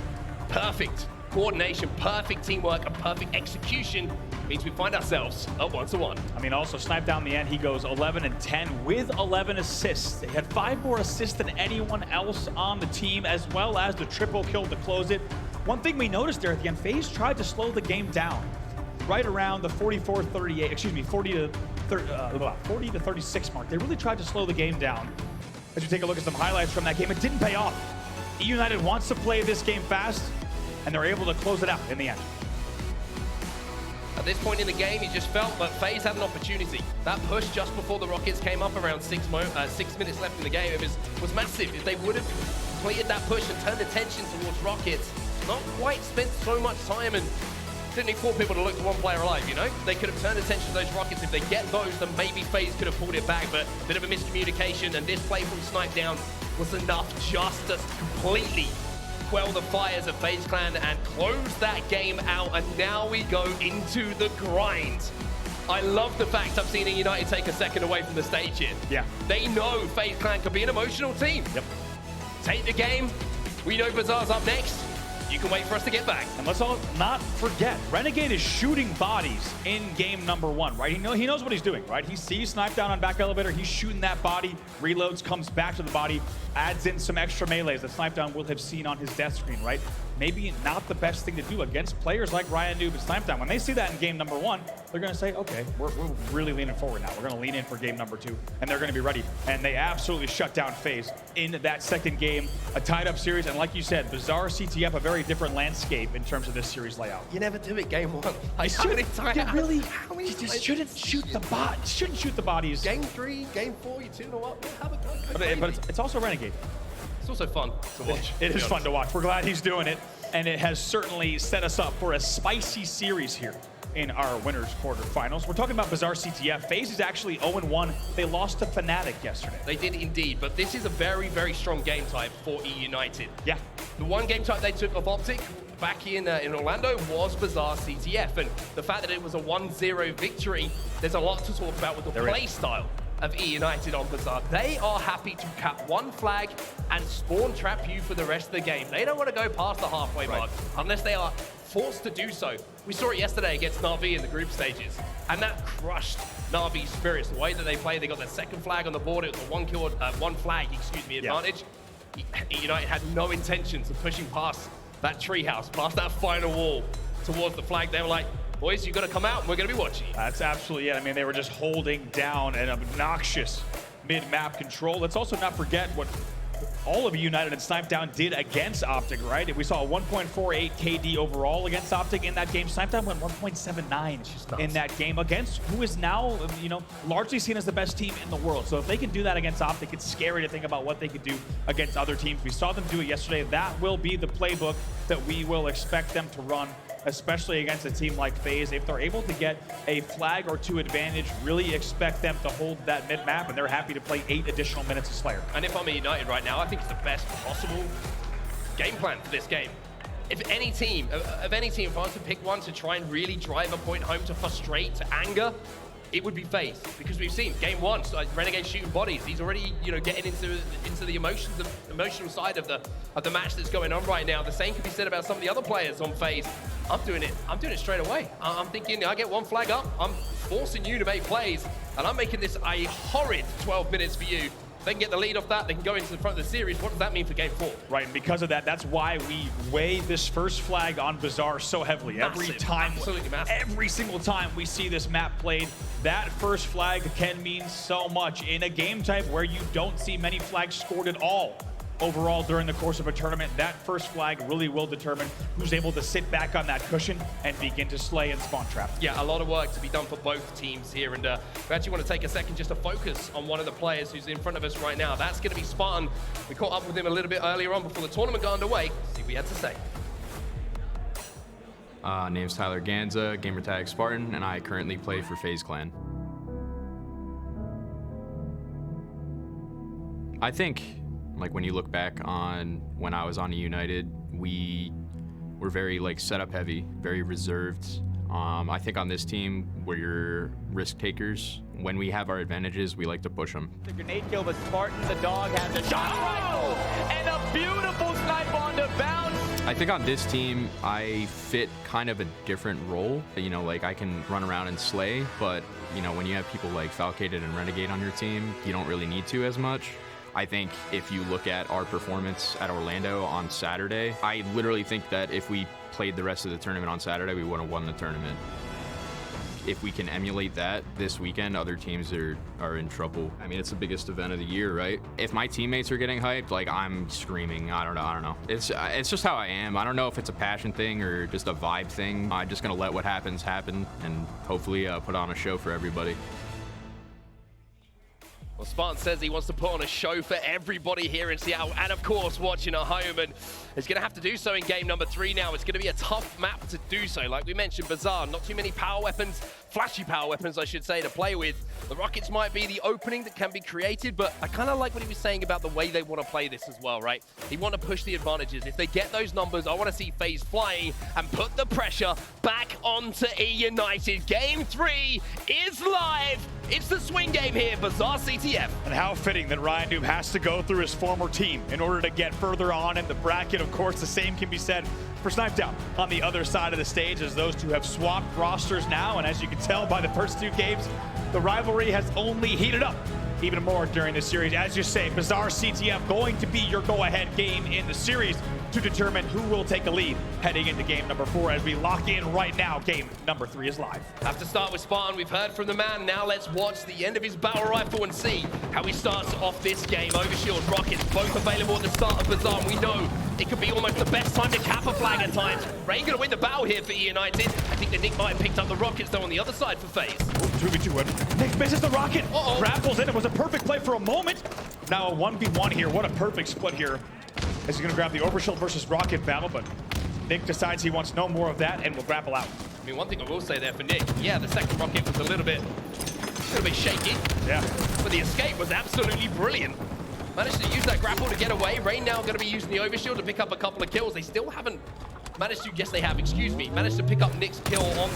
Perfect coordination, perfect teamwork, and perfect execution means we find ourselves at 1-1. I mean, also Snipedown in the end, he goes 11 and 10 with 11 assists. They had 5 more assists than anyone else on the team, as well as the triple kill to close it. One thing we noticed there at the end, FaZe tried to slow the game down right around the 44-38, excuse me, 40 to 36 mark. They really tried to slow the game down. As you take a look at some highlights from that game, it didn't pay off. eUnited wants to play this game fast, and they're able to close it out in the end. At this point in the game, you just felt that FaZe had an opportunity. That push just before the Rockets came up around 6 minutes left in the game, it was massive. If they would have completed that push and turned attention towards Rockets, not quite spent so much time and didn't need 4 people to look to 1 player alive, you know? They could have turned attention to those Rockets. If they get those, then maybe FaZe could have pulled it back, but a bit of a miscommunication, and this play from Snipedown was enough just to completely quell the fires of FaZe Clan and close that game out, and now we go into the grind. I love the fact I've seen eUnited take a second away from the stage here. Yeah. They know FaZe Clan could be an emotional team. Yep. Take the game. We know Bazaar's up next. You can wait for us to get back. And let's all not forget, Renegade is shooting bodies in game number 1, right? He knows what he's doing, right? He sees Snipedown on back elevator, he's shooting that body, reloads, comes back to the body, adds in some extra melees that Snipedown will have seen on his death screen, right? Maybe not the best thing to do against players like Ryan Noob and Snipedown. When they see that in game number 1, they're gonna say, okay, we're really leaning forward now. We're gonna lean in for game number 2, and they're gonna be ready. And they absolutely shut down FaZe in that second game, a tied up series. And like you said, Bazaar, CTF, a very different landscape in terms of this series layout. You never do it game 1. Like, You just shouldn't shoot the bot. Shouldn't shoot the bodies. Game 3, game 4, you 2-0 up. Have a go. But it's also Renegade. It's also fun to watch. It is fun to watch. We're glad he's doing it, and it has certainly set us up for a spicy series here in our winners quarterfinals. We're talking about Bizarre CTF. FaZe is actually 0-1. They lost to Fnatic yesterday. They did indeed, but this is a very, very strong game type for eUnited. Yeah. The one game type they took off Optic back in Orlando was Bizarre CTF, and the fact that it was a 1-0 victory, there's a lot to talk about with the play style of eUnited on Bizarre. They are happy to cap one flag and spawn trap you for the rest of the game. They don't want to go past the halfway mark unless they are forced to do so. We saw it yesterday against Na'Vi in the group stages, and that crushed Na'Vi's spirits. The way that they played, they got their second flag on the board. It was a one flag advantage. eUnited had no intentions of pushing past that treehouse, past that final wall towards the flag. They were like, boys, you got to come out and we're going to be watching you. That's absolutely it. I mean, they were just holding down an obnoxious mid-map control. Let's also not forget what all of eUnited and Snipedown did against Optic, right? We saw a 1.48 KD overall against Optic in that game. Snipedown went 1.79 in that game against who is now, you know, largely seen as the best team in the world. So if they can do that against Optic, it's scary to think about what they could do against other teams. We saw them do it yesterday. That will be the playbook that we will expect them to run, especially against a team like FaZe. If they're able to get a flag or two advantage, really expect them to hold that mid-map, and they're happy to play 8 additional minutes of Slayer. And if I'm eUnited right now, I think it's the best possible game plan for this game. If any team, if I was to pick one to try and really drive a point home, to frustrate, to anger, it would be FaZe, because we've seen game 1, so Renegade shooting bodies. He's already, you know, getting into the emotional side of the match that's going on right now. The same can be said about some of the other players on FaZe. I'm doing it straight away. I'm thinking, I get one flag up, I'm forcing you to make plays, and I'm making this a horrid 12 minutes for you. They can get the lead off that, they can go into the front of the series. What does that mean for game 4? Right, and because of that, that's why we weigh this first flag on Bizarre so heavily. Massive, absolutely massive. Every single time we see this map played, that first flag can mean so much in a game type where you don't see many flags scored at all. Overall, during the course of a tournament, that first flag really will determine who's able to sit back on that cushion and begin to slay and spawn trap. Yeah, a lot of work to be done for both teams here, and we actually want to take a second just to focus on one of the players who's in front of us right now. That's going to be Spartan. We caught up with him a little bit earlier on before the tournament got underway. See what he had to say. Name's Tyler Ganza, gamertag Spartan, and I currently play for FaZe Clan. I think, like, when you look back on when I was on eUnited, we were very, like, setup heavy, very reserved. I think on this team, we're risk takers. When we have our advantages, we like to push them. The grenade kill, but Spartan, the dog, has a shot rifle and a beautiful snipe on the bounce. I think on this team, I fit kind of a different role. You know, like, I can run around and slay, but, you know, when you have people like Falcated and Renegade on your team, you don't really need to as much. I think if you look at our performance at Orlando on Saturday, I literally think that if we played the rest of the tournament on Saturday, we would have won the tournament. If we can emulate that this weekend, other teams are in trouble. I mean, it's the biggest event of the year, right? If my teammates are getting hyped, like, I'm screaming. I don't know. It's just how I am. I don't know if it's a passion thing or just a vibe thing. I'm just gonna let what happens happen and hopefully put on a show for everybody. Well, Spartan says he wants to put on a show for everybody here in Seattle, and of course watching at home, and is going to have to do so in game number 3 now. It's going to be a tough map to do so. Like we mentioned, Bizarre, not too many power weapons, flashy power weapons I should say, to play with. The rockets might be the opening that can be created, but I kind of like what he was saying about the way they want to play this as well, right? They want to push the advantages. If they get those numbers, I want to see FaZe flying and put the pressure back onto eUnited. Game 3 is live. It's the swing game here, Bizarre CTF. And how fitting that Ryan Noob has to go through his former team in order to get further on in the bracket. Of course, the same can be said for Snipedown on the other side of the stage, as those two have swapped rosters now. And as you can tell by the first 2 games, the rivalry has only heated up even more during the series. As you say, Bizarre CTF going to be your go-ahead game in the series to determine who will take a lead heading into game number 4 as we lock in right now. Game number 3 is live. Have to start with Spartan. We've heard from the man. Now let's watch the end of his battle rifle and see how he starts off this game. Overshield, rockets, both available at the start of Bizarre. We know it could be almost the best time to cap a flag at times. Rain gonna win the battle here for eUnited. I think that Nick might have picked up the rockets though on the other side for FaZe. 2v2. Nick misses the rocket. Grapples in. It was a perfect play for a moment. Now a 1v1 here. What a perfect split here. As he's going to grab the overshield versus rocket battle, but Nick decides he wants no more of that and will grapple out. mean, one thing I will say there for Nick, yeah, the second rocket was a little bit shaky. Yeah. But the escape was absolutely brilliant. Managed to use that grapple to get away. Rain now going to be using the overshield to pick up a couple of kills. They still haven't managed to, yes they have, excuse me, managed to pick up Nick's kill on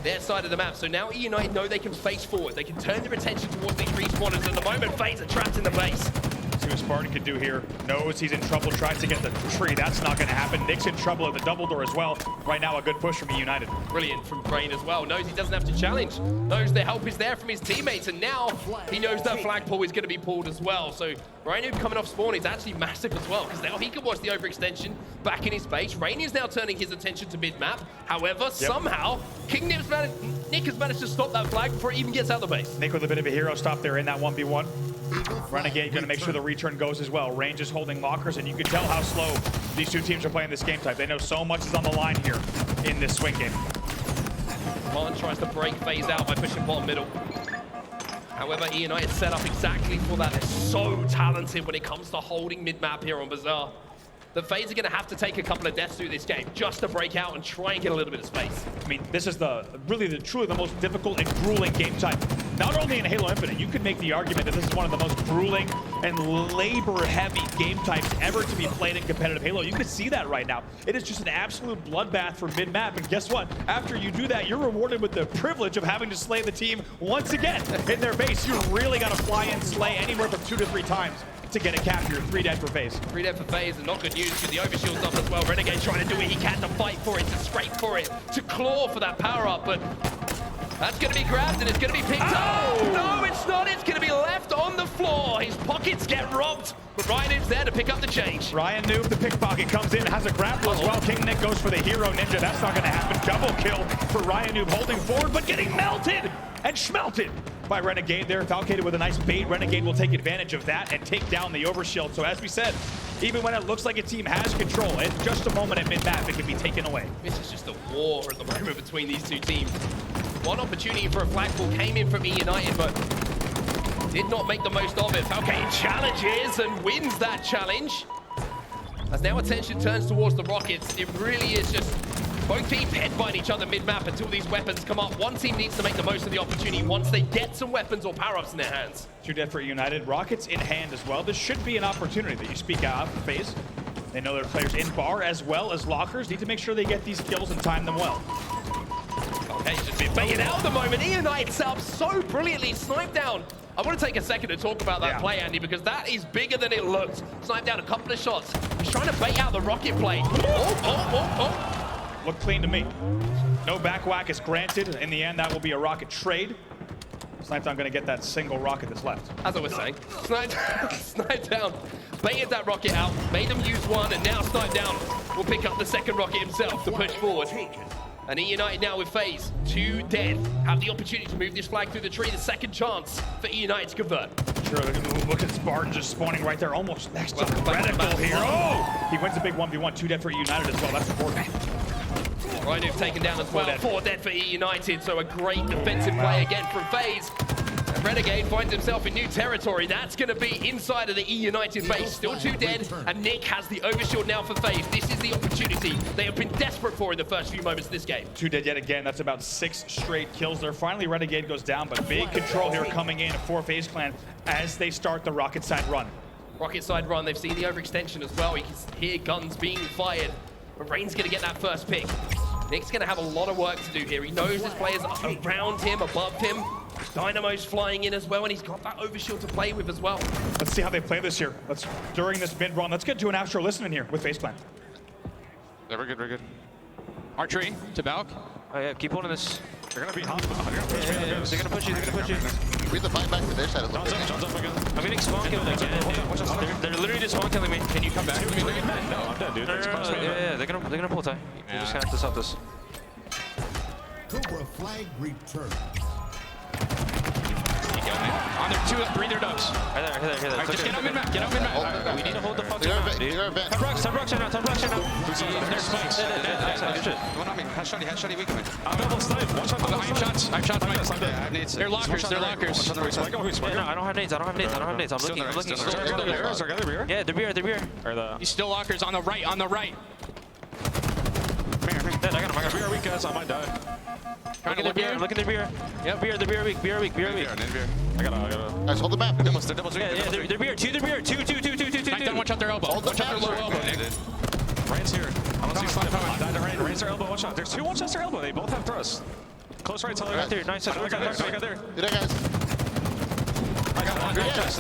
their side of the map. So now eUnited know they can face forward. They can turn their attention towards these respawners. At the moment, FaZe are trapped in the base. See what Spartan can do here. Knows he's in trouble, tries to get the tree. That's not going to happen. Nick's in trouble at the double door as well. Right now, a good push from eUnited. Brilliant from Rain as well. Knows he doesn't have to challenge. Knows the help is there from his teammates. And now he knows that flagpole is going to be pulled as well. So Rain coming off spawn is actually massive as well, because now he can watch the overextension back in his base. Rain is now turning his attention to mid-map. However, somehow, Nick has managed to stop that flag before it even gets out of the base. Nick with a bit of a hero stop there in that 1v1. Renegade going to make sure the return goes as well. Range is holding lockers, and you can tell how slow these two teams are playing this game type. They know so much is on the line here in this swing game. Martin tries to break FaZe out by pushing bottom middle. However, eUnited set up exactly for that. They're so talented when it comes to holding mid-map here on Bazaar. The FaZe are going to have to take a couple of deaths through this game just to break out and try and get a little bit of space. I mean, this is truly the most difficult and grueling game type. Not only in Halo Infinite, you could make the argument that this is one of the most grueling and labor-heavy game types ever to be played in competitive Halo. You could see that right now. It is just an absolute bloodbath for mid-map, and guess what? After you do that, you're rewarded with the privilege of having to slay the team once again in their base. You really got to fly and slay anywhere from 2 to 3 times to get a cap here. 3 dead for FaZe. 3 dead for FaZe, and not good news because the overshield's up as well. Renegade trying to do what he can to fight for it, to scrape for it, to claw for that power-up, but that's going to be grabbed and it's going to be picked up. No, it's not. It's going to be left on the floor. His pockets get robbed, but Ryan is there to pick up the change. Ryan Noob, the pickpocket, comes in, has a grapple as well. King Nick goes for the hero ninja. That's not going to happen. Double kill for Ryan Noob, holding forward, but getting melted and schmelted by Renegade there. Falcated with a nice bait. Renegade will take advantage of that and take down the overshield. So as we said, even when it looks like a team has control, in just a moment at mid-map, it can be taken away. This is just a war at the moment between these two teams. One opportunity for a flagpole came in from eUnited, but did not make the most of it. Falcade challenges and wins that challenge. As now attention turns towards the Rockets, it really is just both teams headbutt each other mid-map until these weapons come up. One team needs to make the most of the opportunity once they get some weapons or power-ups in their hands. 2 dead for eUnited. Rockets in hand as well. This should be an opportunity that you speak of for FaZe. They know their players in bar as well as lockers need to make sure they get these kills and time them well. Okay, just been baited out at the moment. eUnited set up so brilliantly. Snipe down. I want to take a second to talk about that play, Andy, because that is bigger than it looked. Snipe down a couple of shots. He's trying to bait out the rocket play. Looked clean to me. No back whack is granted. In the end, that will be a rocket trade. Snipe down going to get that single rocket that's left. As I was saying, Snipe down baited that rocket out, made them use one, and now Snipe down will pick up the second rocket himself to push forward. And eUnited now with FaZe, 2 dead, have the opportunity to move this flag through the tree. The second chance for eUnited to convert. Sure, look at Spartan just spawning right there, almost next to the reticle here. Oh! He wins a big 1v1, 2 dead for eUnited as well. That's important. Rhino taken down as well, 4 dead for eUnited, so a great defensive play again from FaZe. And Renegade finds himself in new territory. That's going to be inside of the eUnited base. Still 2 dead, and Nick has the overshield now for FaZe. This is the opportunity they have been desperate for in the first few moments of this game. 2 dead yet again. That's about 6 straight kills there. Finally, Renegade goes down, but big control here coming in for FaZe Clan as they start the rocket side run. Rocket side run, they've seen the overextension as well. You can hear guns being fired, but Rain's going to get that first pick. Nick's going to have a lot of work to do here. He knows his players are around him, above him. Dynamo's flying in as well, and he's got that overshield to play with as well. Let's see how they play this here. During this mid run, let's get to an Astro listening here with FaZe Clan. Yeah, we're good, we're good. Archery to Balk. Oh yeah, keep holding this. They're gonna be hot. They're gonna push you, they're gonna push you. We have to fight back to their side. John's up again. I'm getting spawn killed again. They're literally just spawn killing me. Can you come back? No, I'm dead, dude. Yeah, they're gonna pull tie. We're just gonna have to stop this. Cobra flag return. On their 2 breather ducks. Here there. Just get on mid-map, get on mid-map. We need to hold the fucking map, dude. Top rocks right now. There's spikes. Head shotty, we coming. I'm double snipe. I have shots. They're lockers. No, I don't have nades. I'm looking. Yeah, they're beer. He's still lockers on the right. Dead, I got him. I got beer weak, guys. I might die. Look at the beer. Look at the beer. Yep, beer. The beer weak. Beer weak. Beer weak. I gotta. Guys, hold the map. Demos, they're weak. Yeah, they're beer. Two. Watch out their elbow. Hold the Watch out their low elbow, Nick. Rain's here. I don't see slide. I died to Rain. Rain's their elbow. Watch out. There's 2 one-shots their elbow. They both have thrusts. Close right, Tyler. Right there. Nice. I got there. Good guys. I got one. Rocket's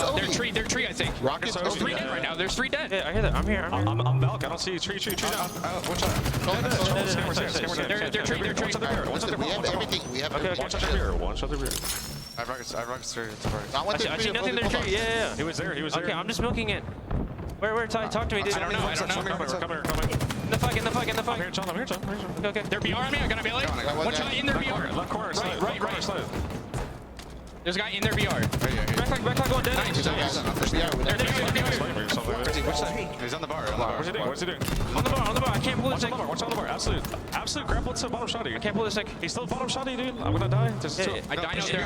OP. They're tree, I think. Rocket's There's OP. 3 dead right now. There's 3 dead. Yeah, I hear that. I'm here. I'm Valk. I don't see tree down. Watch out. They're tree. Watch out the beer. Watch out the We beer. have everything. We have everything. Watch out the beer. Watch out the beer. I have rockets through. Not one, two, I three, see nothing in hold their on. tree. Yeah. He was there. Okay, I'm just milking it. Where? Talk to me, dude. I don't know. Come here. In the flag. I'm here, John. Okay. They're BR on me. I got a melee. Watch out in their BR. Left corner. Right. There's a guy in their BR. Back going dead. Nice. He's on the bar. What's he doing? On the bar. I can't pull this thing. Watch on the bar. Absolute crap. What's the bottom shotty? I can't pull this thing. He's still bottom shotty, dude. I'm gonna die. I died out there.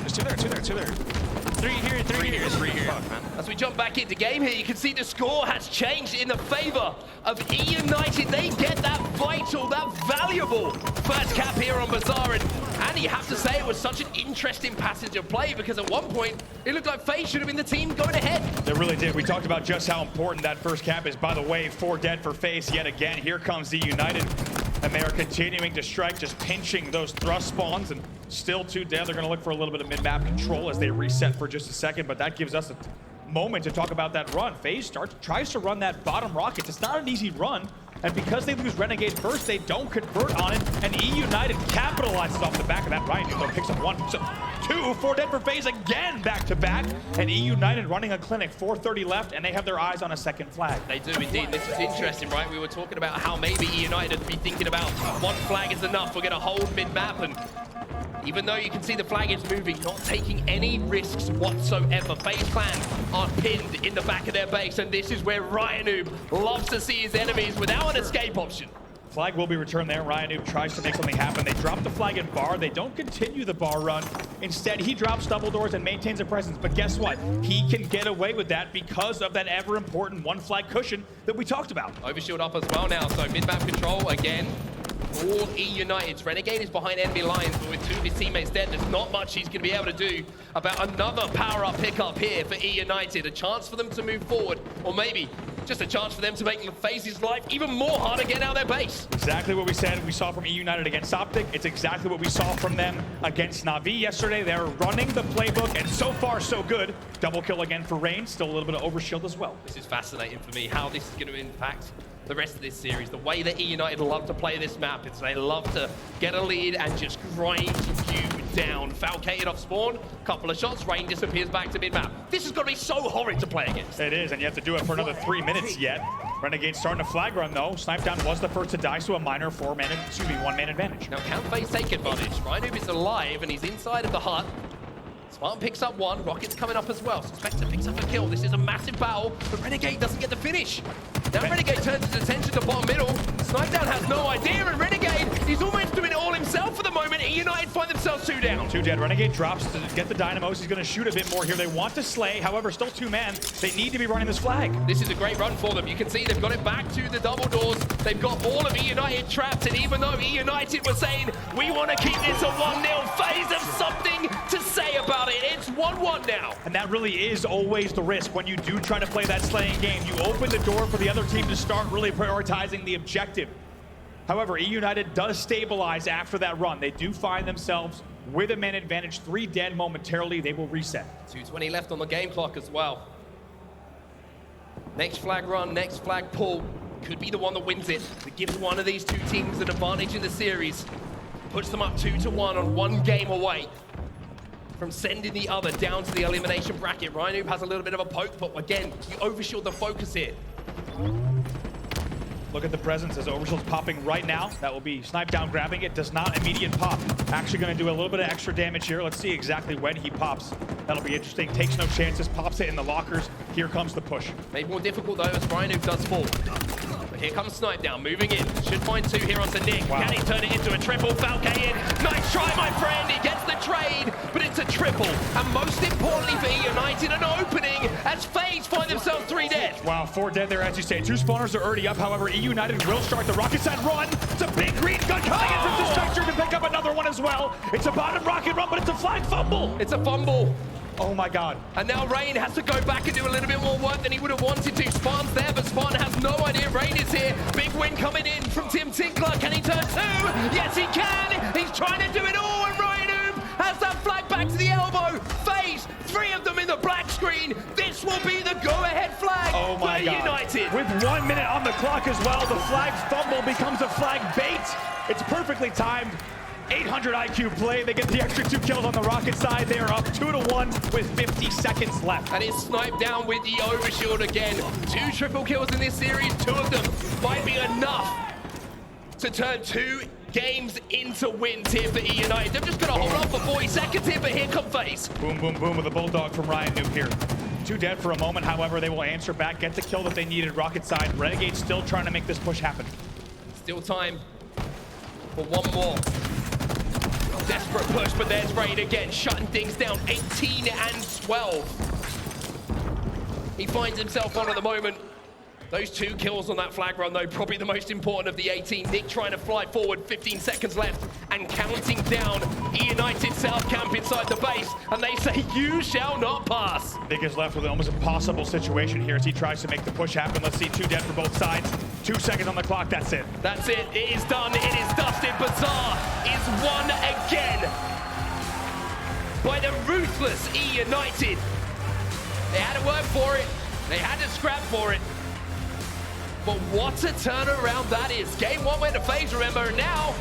There's There's 2 there. 3 here. 3 here. Fuck, man. As we jump back into game here, you can see the score has changed in the favor of eUnited. They get that vital, that valuable first cap here on Bazaar. And you have to say it was such an interesting passage of play because at one point, it looked like FaZe should have been the team going ahead. They really did. We talked about just how important that first cap is. By the way, 4 dead for FaZe yet again. Here comes eUnited. And they are continuing to strike, just pinching those thrust spawns, and still 2 dead. They're going to look for a little bit of mid-map control as they reset for just a second, but that gives us a moment to talk about that run. FaZe tries to run that bottom rockets. It's not an easy run, and because they lose Renegade first, they don't convert on it, and eUnited capitalizes off the back of that. Ryan picks up 1, 2, 4 dead for FaZe again, back-to-back, and eUnited running a clinic, 4:30 left, and they have their eyes on a second flag. They do indeed. This is interesting, right? We were talking about how maybe eUnited would be thinking about 1 flag is enough. We're going to hold mid-map, and even though you can see the flag is moving, not taking any risks whatsoever. FaZe Clan are pinned in the back of their base, and this is where Ryan loves to see his enemies without an escape option. Flag will be returned there. Ryan tries to make something happen. They drop the flag in bar. They don't continue the bar run. Instead, he drops double doors and maintains a presence. But guess what? He can get away with that because of that ever-important 1 flag cushion that we talked about. Overshield up as well now, so mid-map control again. All eUnited's Renegade is behind enemy lines, but with 2 of his teammates dead, there's not much he's going to be able to do about another power-up pickup here for eUnited. A chance for them to move forward, or maybe just a chance for them to make FaZe's life even more harder getting out of their base. Exactly what we said we saw from eUnited against Optic. It's exactly what we saw from them against Na'Vi yesterday. They're running the playbook, and so far, so good. Double kill again for Rain. Still a little bit of overshield as well. This is fascinating for me, how this is going to impact the rest of this series. The way that eUnited love to play this map is they love to get a lead and just grind you down. Falcated off spawn, couple of shots, Rain disappears back to mid-map. This is going to be so horrid to play against. It is, and you have to do it for another 3 minutes yet. Renegade starting a flag run though. Snipedown was the first to die, so a minor 1-man advantage. Now can FaZe take advantage? Ryan is alive and he's inside of the hut. Spartan picks up 1, Rocket's coming up as well. Suspector picks up a kill. This is a massive battle, but Renegade doesn't get the finish. Now Renegade turns his attention to bottom middle. Snipedown has no idea, and Renegade, he's almost doing it all himself for the moment. eUnited find themselves 2 down. 2 dead. Renegade drops to get the dynamos. He's going to shoot a bit more here. They want to slay, however, still 2-man. They need to be running this flag. This is a great run for them. You can see they've got it back to the double doors. They've got all of eUnited trapped, and even though eUnited were saying, we want to keep this a 1-0, FaZe have something to say about it. It's 1-1 now. And that really is always the risk when you do try to play that slaying game. You open the door for the other team to start really prioritizing the objective. However, eUnited does stabilize after that run. They do find themselves with a man advantage, 3 dead momentarily. They will reset. 2:20 left on the game clock as well. Next flag run, next flag pull could be the one that wins it. That gives one of these 2 teams an advantage in the series. Puts them up 2-1 on 1 game away from sending the other down to the elimination bracket. Ryan has a little bit of a poke, but again, you overshield the focus here. Look at the presence as Overshield's popping right now. That will be Snipedown grabbing it. Does not immediate pop. Actually going to do a little bit of extra damage here. Let's see exactly when he pops. That'll be interesting. Takes no chances. Pops it in the lockers. Here comes the push. Made more difficult though as Ryan does fall. But here comes Snipedown moving in. Should find 2 here onto Nick. Wow. Can he turn it into a triple? Falcade in. Nice try, my friend. He gets the trade, but it's a triple. And most importantly for eUnited, an opening as FaZe find themselves 3 dead. Wow, 4 dead there, as you say. 2 spawners are already up. However, eUnited will start the rocket side run. It's a big green gun coming in from Dispector to pick up another one as well. It's a bottom rocket run, but it's a flag fumble. It's a fumble. Oh my God. And now Rain has to go back and do a little bit more work than he would have wanted to. Spawn's there, but Spawn has no idea Rain is here. Big win coming in from Tim Tinkler. Can he turn 2? Yes, he can. He's trying to do it all, and Ryan Oob has that flag back to the elbow. FaZe, 3 of them in the black screen. This will be the go-ahead flag for eUnited. With 1 minute on the clock as well, the flag fumble becomes a flag bait. It's perfectly timed. 800 IQ play. They get the extra 2 kills on the rocket side. They are up 2-1 with 50 seconds left. And it's sniped down with the overshield again. 2 triple kills in this series. 2 of them might be enough to turn 2 games into wins here for eUnited. They're just going to hold on for 40 seconds here, but here come FaZe. Boom, boom, boom with a bulldog from Ryan Noob here. 2 dead for a moment. However, they will answer back, get the kill that they needed. Rocket side. Renegade still trying to make this push happen. Still time for one more. Desperate push, but there's Rain again, shutting things down. 18 and 12. He finds himself on at the moment. Those 2 kills on that flag run, though, probably the most important of the 18. Nick trying to fly forward, 15 seconds left, and counting down. eUnited South camp inside the base, and they say, you shall not pass. Nick is left with an almost impossible situation here as he tries to make the push happen. Let's see, 2 dead for both sides. 2 seconds on the clock, that's it. That's it, it is done, it is dusted. Bazaar is won again by the ruthless eUnited. They had to work for it, they had to scrap for it. But what a turnaround that is. Game 1 went to FaZe, remember, and now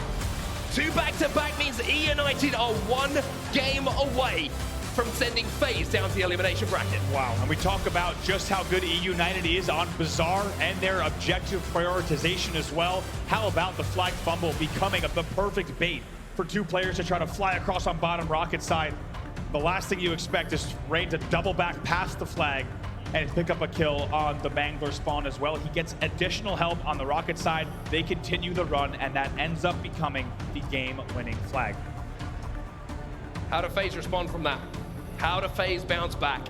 2 back-to-back means eUnited are 1 game away from sending FaZe down to the elimination bracket. Wow, and we talk about just how good eUnited is on Bazaar and their objective prioritization as well. How about the flag fumble becoming the perfect bait for 2 players to try to fly across on bottom rocket side? The last thing you expect is Rain to double back past the flag and pick up a kill on the Mangler spawn as well. He gets additional help on the rocket side. They continue the run, and that ends up becoming the game-winning flag. How do FaZe respond from that? How do FaZe bounce back?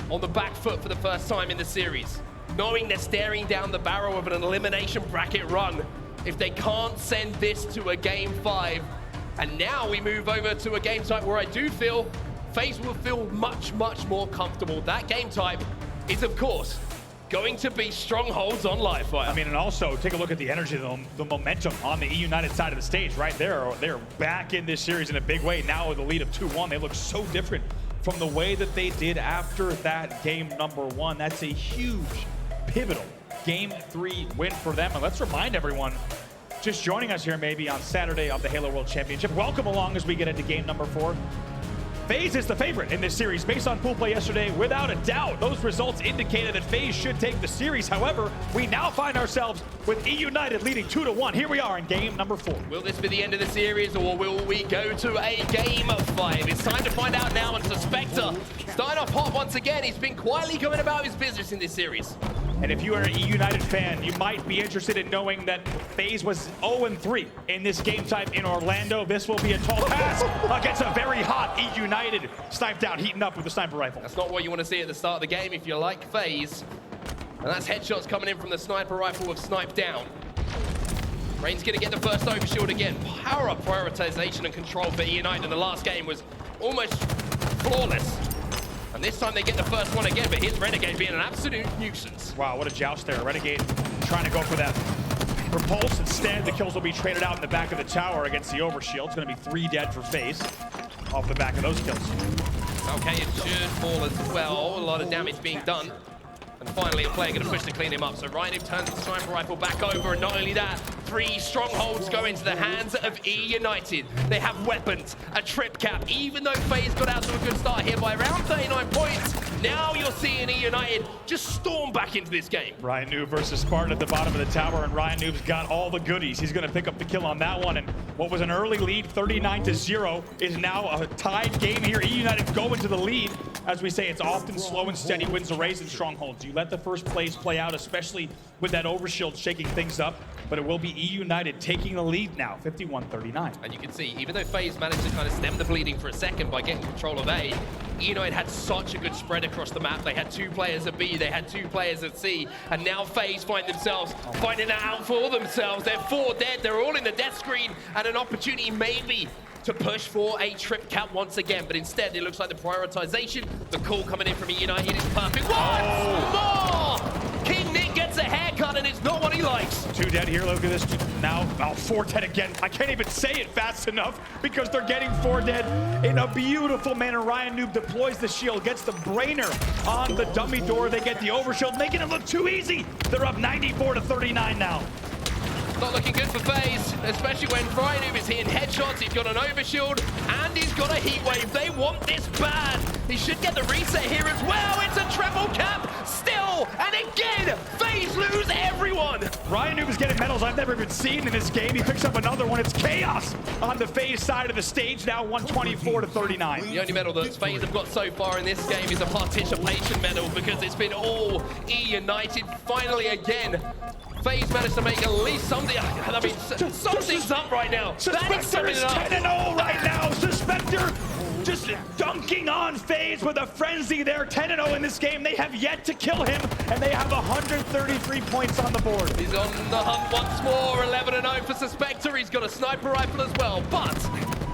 On the back foot for the first time in the series, knowing they're staring down the barrel of an elimination bracket run. If they can't send this to a game 5, and now we move over to a game type where I do feel FaZe will feel much, much more comfortable. That game type is, of course, going to be Strongholds on Livefire. I mean, and also take a look at the energy, the momentum on the eUnited side of the stage, right? They're back in this series in a big way. Now with a lead of 2-1, they look so different from the way that they did after that game number 1. That's a huge, pivotal game 3 win for them. And let's remind everyone, just joining us here maybe on Saturday of the Halo World Championship, welcome along as we get into game number 4. FaZe is the favorite in this series based on pool play yesterday, without a doubt. Those results indicated that FaZe should take the series. However, we now find ourselves with eUnited leading 2-1. Here we are in game number 4. Will this be the end of the series, or will we go to a game 5? It's time to find out now, and Spectre starting off hot once again. He's been quietly going about his business in this series. And if you are an eUnited fan, you might be interested in knowing that FaZe was 0-3 in this game type in Orlando. This will be a tall task against a very hot eUnited. Sniped out, heating up with the sniper rifle. That's not what you want to see at the start of the game if you like FaZe. And that's headshots coming in from the sniper rifle with Snipe down. Rain's going to get the first overshield again. Power up prioritization and control for eUnited in the last game was almost flawless. And this time they get the first one again, but here's Renegade being an absolute nuisance. Wow, what a joust there. Renegade trying to go for that repulse. Instead, the kills will be traded out in the back of the tower against the overshield. It's going to be 3 dead for FaZe off the back of those kills. Okay, it should fall as well. A lot of damage being done. And finally, a player going to push to clean him up. So Ryan turns the sniper rifle back over, and not only that, 3 strongholds go into the hands of eUnited. They have weapons, a trip cap. Even though FaZe got out to a good start here by around 39 points, now you're seeing eUnited just storm back into this game. Ryan Noob versus Spartan at the bottom of the tower, and Ryan Noob's got all the goodies. He's going to pick up the kill on that one, and what was an early lead, 39-0, is now a tied game here. eUnited go into the lead. As we say, it's often slow and steady wins the race in Strongholds. You let the first plays play out, especially with that overshield shaking things up, but it will be eUnited taking the lead now, 51-39. And you can see, even though FaZe managed to kind of stem the bleeding for a second by getting control of A, eUnited had such a good spread across the map. They had 2 players at B, they had 2 players at C, and now FaZe find themselves finding that out for themselves. They're 4 dead, they're all in the death screen, and an opportunity maybe to push for a trip cap once again, but instead it looks like the prioritization, the call coming in from eUnited is perfect. Once more! King Nick gets a haircut and it's not what he likes. 2 dead here, look at this. Now, 4 dead again. I can't even say it fast enough because they're getting 4 dead in a beautiful manner. Ryan Noob deploys the shield, gets the brainer on the dummy door. They get the overshield, making it look too easy. They're up 94-39 now. Not looking good for FaZe, especially when Ryan Noob is hitting headshots. He's got an overshield and he's got a heat wave. They want this bad. He should get the reset here as well. It's a triple cap still, and again, FaZe lose everyone. Ryan Noob is getting medals I've never even seen in this game. He picks up another one. It's chaos on the FaZe side of the stage now, 124-39. The only medal that FaZe have got so far in this game is a participation medal because it's been all eUnited. Finally again, FaZe managed to make at least something. I mean, something's up right now. That is something up. 10-0 right now. Suspector just dunking on FaZe with a frenzy there. 10-0 in this game. They have yet to kill him, and they have 133 points on the board. He's on the hunt once more. 11-0 for Suspector. He's got a sniper rifle as well, but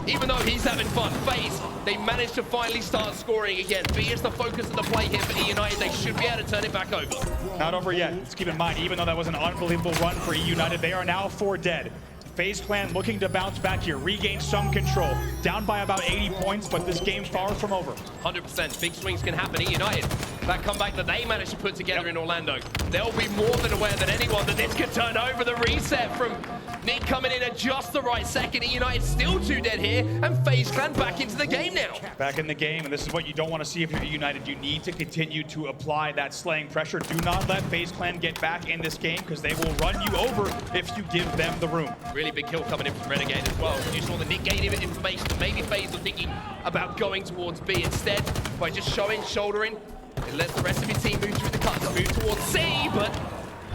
even though he's having fun, FaZe, they managed to finally start scoring again. B is the focus of the play here for eUnited. They should be able to turn it back over. Not over yet. Let's keep in mind, even though that was an unbelievable run for eUnited, they are now 4 dead. FaZe Clan looking to bounce back here, regain some control. Down by about 80 points, but this game far from over. 100%. Big swings can happen. eUnited, that comeback that they managed to put together in Orlando, they'll be more than aware than anyone that this could turn over. The reset from Nick coming in at just the right second. eUnited still 2 dead here, and FaZe Clan back into the game now. Back in the game, and this is what you don't want to see if you're eUnited. You need to continue to apply that slaying pressure. Do not let FaZe Clan get back in this game because they will run you over if you give them the room. Really big kill coming in from Renegade as well. You saw the Nick gaining information that maybe FaZe were thinking about going towards B. Instead, by just shouldering, it lets the rest of your team move through the cuts, move towards C, but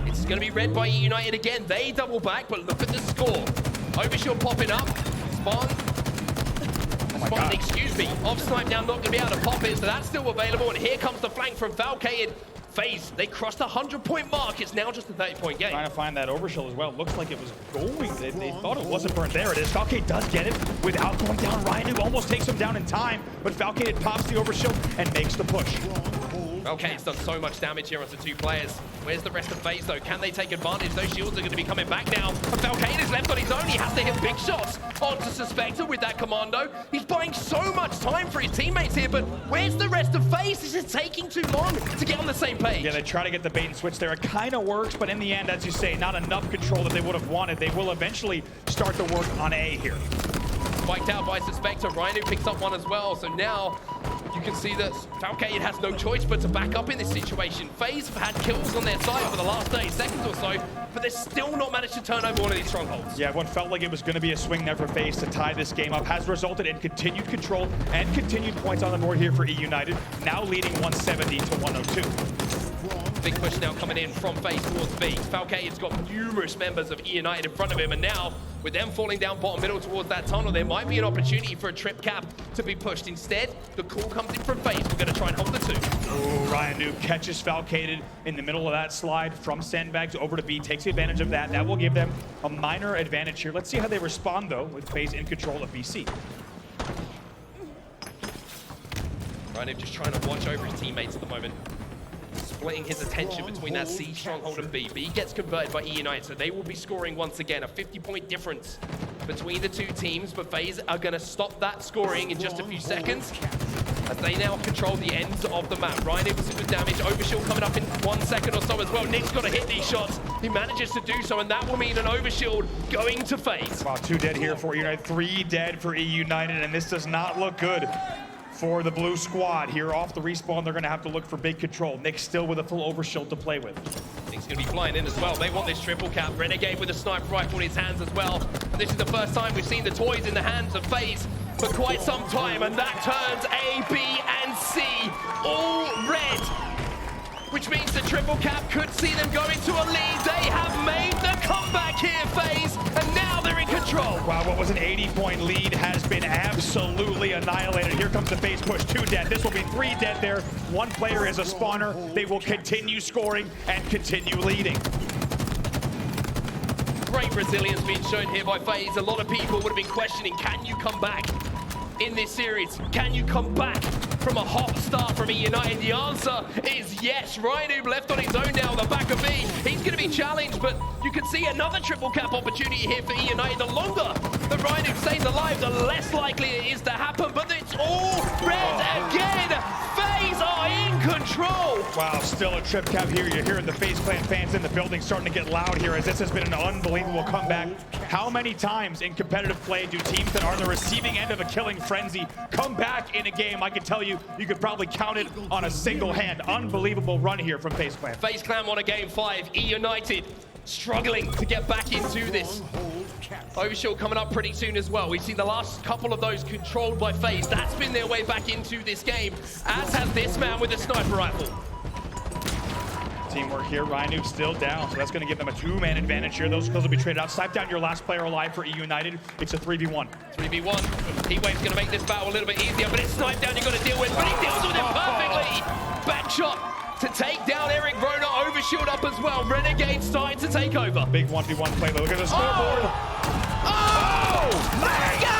it's going to be read by eUnited again. They double back, but look at the score. Overshield popping up. Spawn, excuse me. Off snipe now, not going to be able to pop it, so that's still available. And here comes the flank from Falcated. FaZe, they crossed the 100-point mark. It's now just a 30-point game. Trying to find that overshield as well. Looks like it was going. They thought it wasn't burned. There it is. Falcade does get it without going down. Ryan Noob almost takes him down in time, but Falcade pops the overshield and makes the push. Okay, it's done so much damage here onto 2 players. Where's the rest of FaZe though? Can they take advantage? Those shields are going to be coming back now. And Falcade is left on his own. He has to hit big shots onto Suspector with that commando. He's buying so much time for his teammates here, but where's the rest of FaZe? This is taking too long to get on the same page. Yeah, they try to get the bait and switch there. It kind of works, but in the end, as you say, not enough control that they would have wanted. They will eventually start to work on A here. Spiked out by Suspector. Rhino picks up one as well, so now you can see that Falcade has no choice but to back up in this situation. FaZe have had kills on their side for the last 30 seconds or so, but they're still not managed to turn over one of these strongholds. Yeah, what felt like it was going to be a swing there for FaZe to tie this game up has resulted in continued control and continued points on the board here for eUnited, now leading 170-102. Big push now coming in from FaZe towards B. Falcade's got numerous members of eUnited in front of him, and now with them falling down bottom middle towards that tunnel, there might be an opportunity for a trip cap to be pushed. Instead, the call comes in from FaZe. We're going to try and hold the 2. Ooh, Ryan Noob catches Falcated in the middle of that slide from sandbags over to B, takes advantage of that. That will give them a minor advantage here. Let's see how they respond, though, with FaZe in control of BC. Ryan just trying to watch over his teammates at the moment. Splitting his attention between that C stronghold and B. B gets converted by eUnited, so they will be scoring once again. A 50-point difference between the 2 teams, but FaZe are going to stop that scoring in just a few seconds as they now control the ends of the map. Ryan with some good damage. Overshield coming up in 1 second or so as well. Nick's got to hit these shots. He manages to do so, and that will mean an overshield going to FaZe. Wow, 2 dead here for eUnited, 3 dead for eUnited, and this does not look good for the blue squad. Here off the respawn, they're going to have to look for big control. Nick still with a full overshield to play with. Nick's going to be flying in as well. They want this triple cap. Renegade with a sniper rifle in his hands as well. And this is the first time we've seen the toys in the hands of FaZe for quite some time, and that turns A, B, and C all red, which means the triple cap could see them go into a lead. They have made the comeback here, FaZe, and now they're in control. Wow, what was an 80-point lead has been absolutely annihilated. Here comes the FaZe push, 2 dead. This will be 3 dead there. 1 player is a spawner. They will continue scoring and continue leading. Great resilience being shown here by FaZe. A lot of people would have been questioning, can you come back in this series? Can you come back from a hot start from eUnited? The answer is yes. Rhino left on his own now on the back of B. He's going to be challenged, but you can see another triple cap opportunity here for eUnited. The longer the Rhino stays alive, the less likely it is to happen, but it's all red again. FaZe are in control. Wow, still a trip cap here. You're hearing the FaZe Clan fans in the building starting to get loud here as this has been an unbelievable comeback. How many times in competitive play do teams that are on the receiving end of a killing frenzy come back in a game? I can tell you, you could probably count it on a single hand. Unbelievable run here from FaZe Clan. FaZe Clan won a game 5. eUnited struggling to get back into this. Overshield coming up pretty soon as well. We've seen the last couple of those controlled by FaZe. That's been their way back into this game, as has this man with a sniper rifle. Teamwork here. Rhino still down, so that's going to give them a 2-man advantage here. Those skills will be traded out. Snipe down your last player alive for eUnited. It's a 3v1. 3v1. Heatwave's going to make this battle a little bit easier, but it's Snipe down you're going to deal with, but he deals with it perfectly. Back shot to take down Eric Rona. Overshield up as well. Renegade starting to take over. Big 1v1 play, though. Look at the scoreboard. Renegade!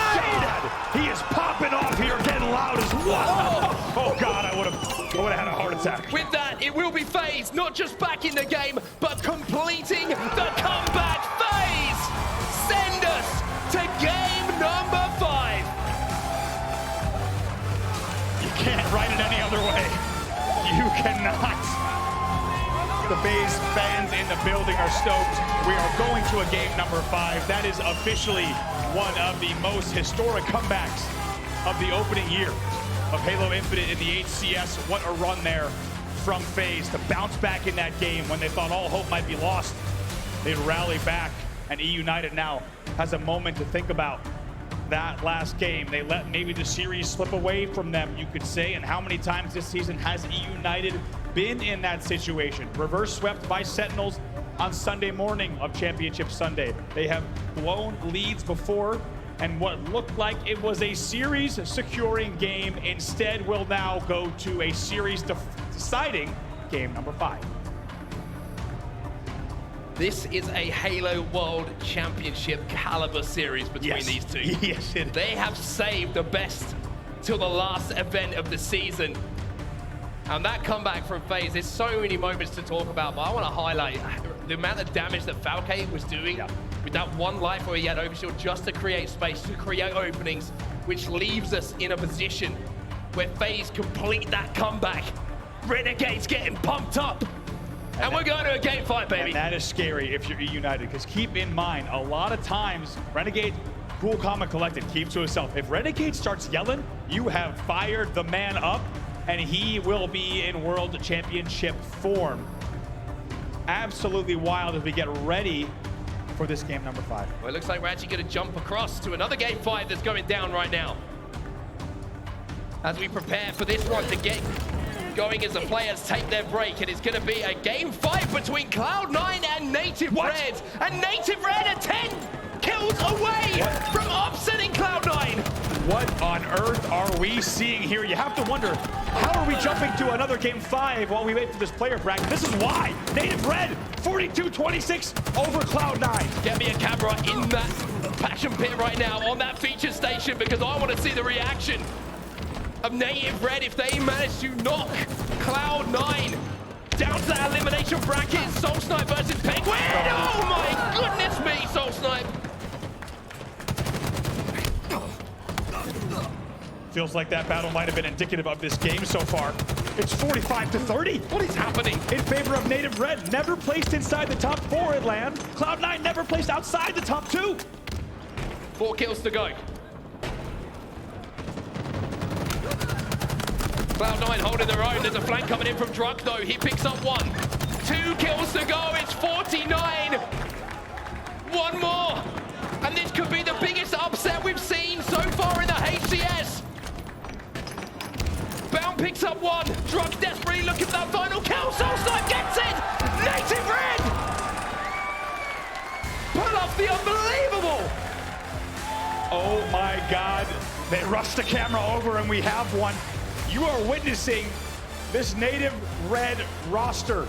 He is popping off here, getting loud as well. Oh God, I would have had a heart attack. With that, it will be FaZe, not just back in the game, but completing the comeback. FaZe send us to game number 5. You can't write it any other way. You cannot. The FaZe fans in the building are stoked. We are going to a game number 5. That is officially one of the most historic comebacks of the opening year of Halo Infinite in the HCS. What a run there from FaZe to bounce back in that game when they thought all hope might be lost. They'd rally back, and eUnited now has a moment to think about that last game. They let maybe the series slip away from them, you could say, and how many times this season has eUnited been in that situation? Reverse swept by Sentinels on Sunday morning of Championship Sunday. They have blown leads before, and what looked like it was a series securing game instead will now go to a series deciding game number 5. This is a Halo World Championship caliber series between these two. Yes, it is. They have saved the best till the last event of the season. And that comeback from FaZe, there's so many moments to talk about, but I want to highlight the amount of damage that Falcade was doing with that one life where he had Overshield just to create space, to create openings, which leaves us in a position where FaZe complete that comeback. Renegade's getting pumped up. And we're going to a game 5, baby. And that is scary if you're eUnited, because keep in mind, a lot of times, Renegade, cool, calm, and collected, keeps to himself. If Renegade starts yelling, you have fired the man up, and he will be in World Championship form. Absolutely wild as we get ready for this game number 5. Well, it looks like we're actually going to jump across to another game 5 that's going down right now. As we prepare for this one to get going as the players take their break, and it's going to be a game 5 between Cloud9 and Native Red. And Native Red are 10 kills away from upsetting Cloud9. What on earth are we seeing here? You have to wonder, how are we jumping to another game 5 while we wait for this player bracket? This is why. Native Red, 42-26 over Cloud9. Get me a camera in that passion pit right now on that feature station, because I want to see the reaction of Native Red if they manage to knock Cloud9 down to that elimination bracket. Soul Snipe versus Penguin. Oh my goodness me, Soul Snipe. Feels like that battle might have been indicative of this game so far. It's 45-30. What is happening? In favor of Native Red. Never placed inside the top 4 at land. Cloud9 never placed outside the top 2. 4 kills to go. Cloud9 holding their own. There's a flank coming in from Drunk, though. He picks up 1. 2 kills to go. It's 49. 1 more. And this could be the biggest upset we've seen so far in the HCS. Bound picks up 1. Drunk desperately looking for that final kill. Soul Snipe gets it. Native Red pull off the unbelievable God. They rushed the camera over and we have one. You are witnessing this native red roster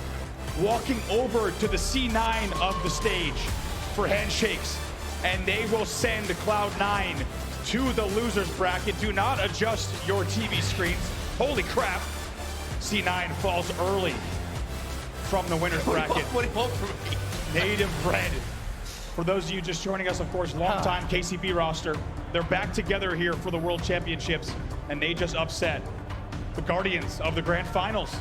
walking over to the C9 of the stage for handshakes. And they will send Cloud9 to the losers bracket. Do not adjust your TV screens. Holy crap. C9 falls early from the winners bracket. What do you want from me? Native red. For those of you just joining us, of course, longtime KCB roster. They're back together here for the World Championships, and they just upset the Guardians of the Grand Finals.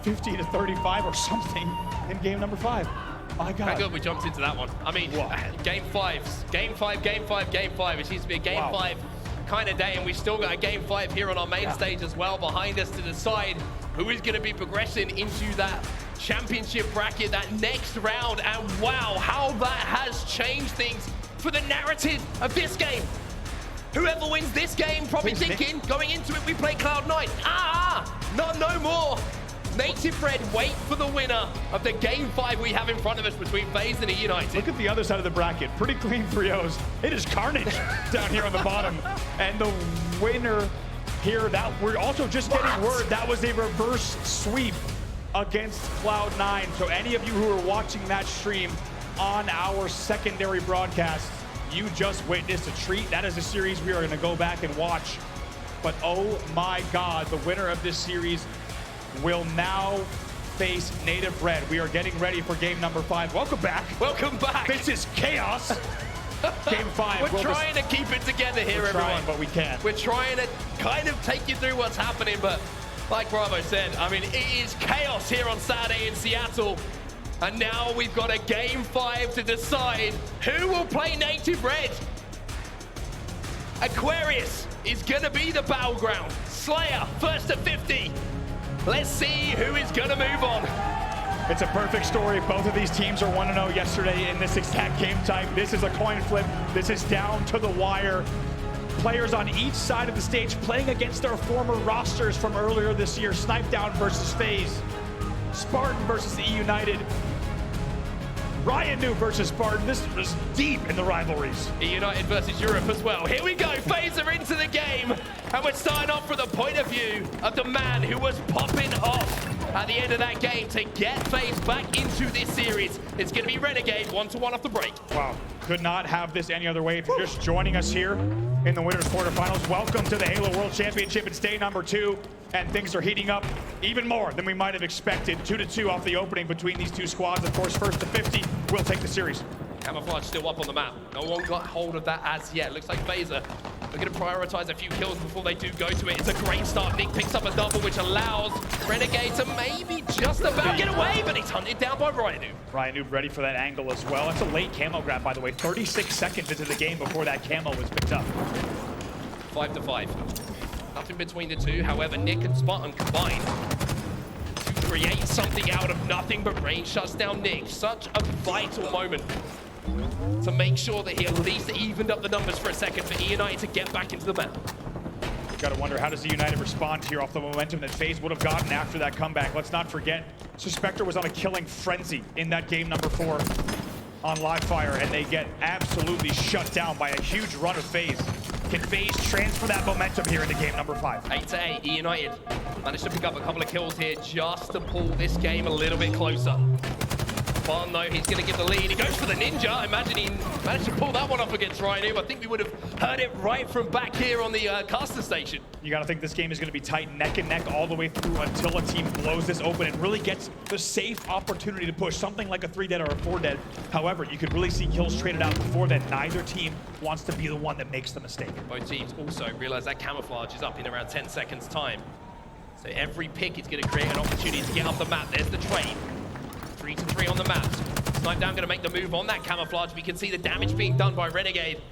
50-35 or something in game number 5. My God. How good we jumped into that one. I mean, game 5. Game 5. It seems to be a game 5 kind of day, and we've still got a game 5 here on our main stage as well behind us to decide who is going to be progressing into that championship bracket, that next round. And wow, how that has changed things for the narrative of this game. Whoever wins this game probably thinking, going into it, we play Cloud9. No more. Native Red wait for the winner of the game 5 we have in front of us between FaZe and eUnited. Look at the other side of the bracket. Pretty clean 3-0s. It is carnage down here on the bottom. And the winner here, that we're also just getting word that was a reverse sweep against Cloud9. So any of you who are watching that stream on our secondary broadcast, you just witnessed a treat. That is a series we are going to go back and watch. But oh my God, the winner of this series will now face Native Red. We are getting ready for game number 5. Welcome back. Welcome back. This is chaos. Game 5. We're trying to keep it together here, everyone. But we can't. We're trying to kind of take you through what's happening, but like Bravo said, I mean, it is chaos here on Saturday in Seattle. And now we've got a game 5 to decide who will play Native Red. Aquarius is gonna be the battleground. Slayer, first to 50. Let's see who is gonna move on. It's a perfect story. Both of these teams are 1-0 yesterday in this exact game type. This is a coin flip. This is down to the wire. Players on each side of the stage playing against their former rosters from earlier this year. Snipe Down versus FaZe. Spartan versus eUnited. Ryan New versus Spartan. This was deep in the rivalries. eUnited versus Europe as well. Here we go. FaZe are into the game. And we're starting off from the point of view of the man who was popping off at the end of that game to get FaZe back into this series. It's going to be Renegade 1-1 off the break. Wow. Could not have this any other way. If you're just joining us here in the winners quarterfinals, welcome to the Halo World Championship. It's day number 2, and things are heating up even more than we might have expected. 2-2 off the opening between these two squads. Of course, first to 50 will take the series. Camouflage still up on the map. No one got hold of that as yet. Looks like FaZe are going to prioritize a few kills before they do go to it. It's a great start. Nick picks up a double, which allows Renegade to maybe just about get away, but he's hunted down by Ryan Noob. Ryan Noob ready for that angle as well. It's a late camo grab, by the way. 36 seconds into the game before that camo was picked up. 5-5. Nothing between the two. However, Nick and Spartan combined to create something out of nothing, but Rain shuts down Nick. Such a vital moment to make sure that he at least evened up the numbers for a second for eUnited to get back into the map. Got to wonder, how does eUnited respond here off the momentum that FaZe would have gotten after that comeback? Let's not forget, Suspector was on a killing frenzy in that game number 4 on Livefire, and they get absolutely shut down by a huge run of FaZe. Can FaZe transfer that momentum here into game number 5? 8-8, eUnited managed to pick up a couple of kills here just to pull this game a little bit closer. Spartan, though, he's going to give the lead. He goes for the ninja. I imagine he managed to pull that one off against Ryan. I think we would have heard it right from back here on the caster station. You got to think this game is going to be tight neck and neck all the way through until a team blows this open and really gets the safe opportunity to push something like a 3-dead or a 4-dead. However, you could really see kills traded out before that. Neither team wants to be the one that makes the mistake. Both teams also realize that camouflage is up in around 10 seconds time. So every pick is going to create an opportunity to get off the map. There's the train. 3-3 on the map. Snipe Down going to make the move on that camouflage. We can see the damage being done by Renegade.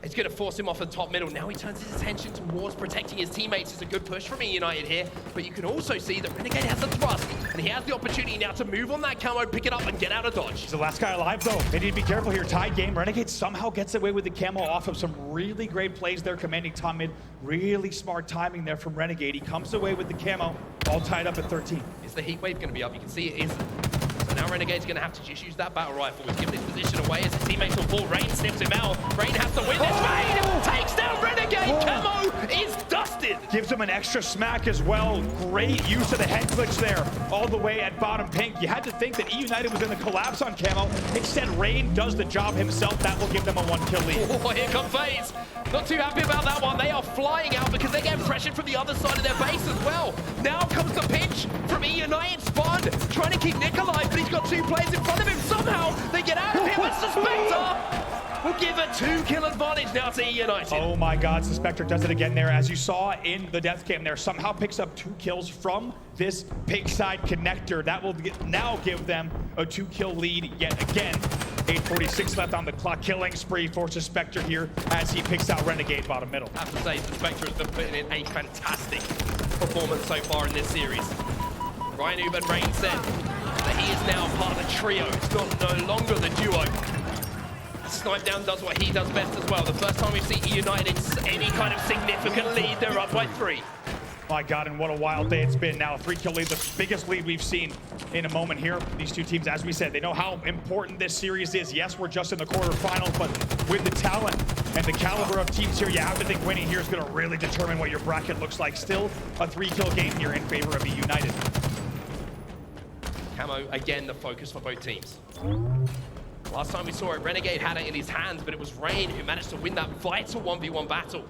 It's going to force him off the top middle. Now he turns his attention towards protecting his teammates. It's a good push from eUnited here, but you can also see that Renegade has the thrust, and he has the opportunity now to move on that camo, pick it up, and get out of dodge. He's the last guy alive, though. They need to be careful here. Tied game. Renegade somehow gets away with the camo off of some really great plays there, commanding top mid. Really smart timing there from Renegade. He comes away with the camo, all tied up at 13. Is the heat wave going to be up? You can see it is. So Now Renegade's going to have to just use that battle rifle. He's giving his position away as his teammates will fall. Rain snips him out. Rain has to win this. Rain takes down Renegade. Camo is dusted. Gives him an extra smack as well. Great use of the head glitch there, all the way at bottom pink. You had to think that eUnited was in the collapse on Camo. Instead, Rain does the job himself. That will give them a 1-kill lead. Oh, here come FaZe. Not too happy about that one. They are flying out because they're getting pressured from the other side of their base as well. Now comes the pinch from eUnited. Spawn trying to keep Nick alive, but he's got 2 players in front of him. Somehow they get out of here with Suspector. We'll give a 2-kill advantage now to eUnited. Oh my God, Suspector does it again there. As you saw in the death cam there, somehow picks up 2 kills from this pink side connector. That will now give them a 2-kill lead yet again. 8:46 left on the clock. Killing spree for Suspector here as he picks out Renegade bottom middle. I have to say, Suspector has been putting in a fantastic performance so far in this series. Ryan Uber and Rain said that he is now part of the trio. It's no longer the duo. Snipe Down does what he does best as well. The first time we've seen eUnited in any kind of significant lead, they're up by 3. My God, and what a wild day it's been. Now a 3-kill lead, the biggest lead we've seen in a moment here. These two teams, as we said, they know how important this series is. Yes, we're just in the quarterfinals, but with the talent and the caliber of teams here, you have to think winning here is going to really determine what your bracket looks like. Still a 3-kill game here in favor of eUnited. Camo, again, the focus for both teams. Last time we saw it, Renegade had it in his hands, but it was Rain who managed to win that vital 1v1 battle.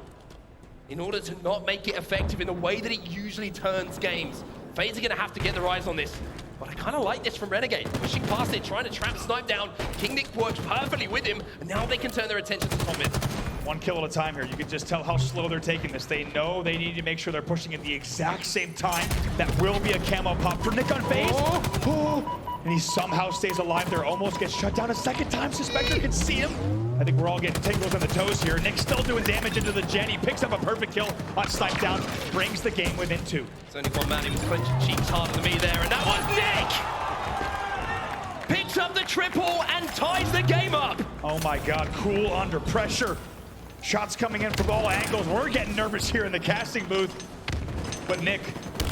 In order to not make it effective in the way that it usually turns games, FaZe are going to have to get their eyes on this. But I kind of like this from Renegade, pushing past it, trying to trap Snipe Down. King Nick works perfectly with him, and now they can turn their attention to top mid. 1 kill at a time here. You can just tell how slow they're taking this. They know they need to make sure they're pushing at the exact same time. That will be a camo pop for Nick on FaZe. And he somehow stays alive there. Almost gets shut down a second time. Suspector can see him. I think we're all getting tingles on the toes here. Nick's still doing damage into the gen. He picks up a perfect kill on Snipe Down. Brings the game within 2. There's only one man who was clenching cheeks harder than me there, and that was Nick! Picks up the triple and ties the game up. Oh my God, cool under pressure. Shots coming in from all angles. We're getting nervous here in the casting booth. But Nick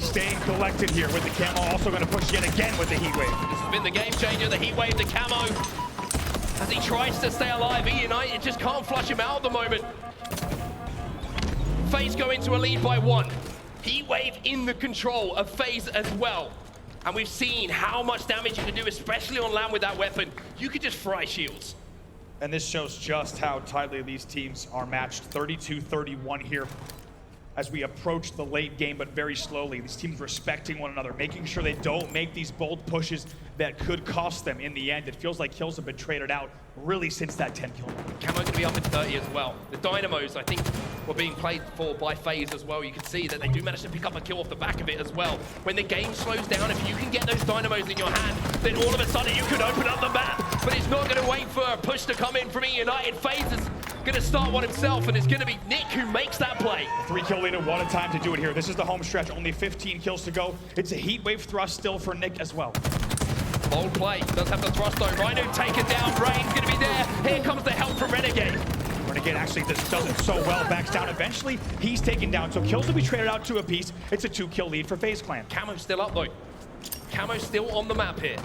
staying collected here with the camo. Also going to push yet again with the heat wave. This has been the game changer, the heat wave, the camo. As he tries to stay alive, eUnited just can't flush him out at the moment. FaZe go into a lead by 1. Heat wave in the control of FaZe as well. And we've seen how much damage you can do, especially on land with that weapon. You could just fry shields. And this shows just how tightly these teams are matched. 32-31 here as we approach the late game, but very slowly. These teams respecting one another, making sure they don't make these bold pushes that could cost them in the end. It feels like kills have been traded out really since that 10-kill. Camo going to be up at 30 as well. The Dynamos, I think, were being played for by FaZe as well. You can see that they do manage to pick up a kill off the back of it as well. When the game slows down, if you can get those Dynamos in your hand, then all of a sudden you could open up the map. But it's not going to wait for a push to come in from eUnited. FaZe is going to start one himself, and it's going to be Nick who makes that play. 3-kill lead at 1 at a time to do it here. This is the home stretch, only 15 kills to go. It's a heat wave thrust still for Nick as well. Bold play, does have the thrust though. Rhino taken down, Rain's going to be there. Here comes the help from Renegade. Renegade actually just does it so well, backs down. Eventually, he's taken down, so kills will be traded out to a piece. It's a 2-kill lead for FaZe Clan. Camo's still up though. Camo's still on the map here.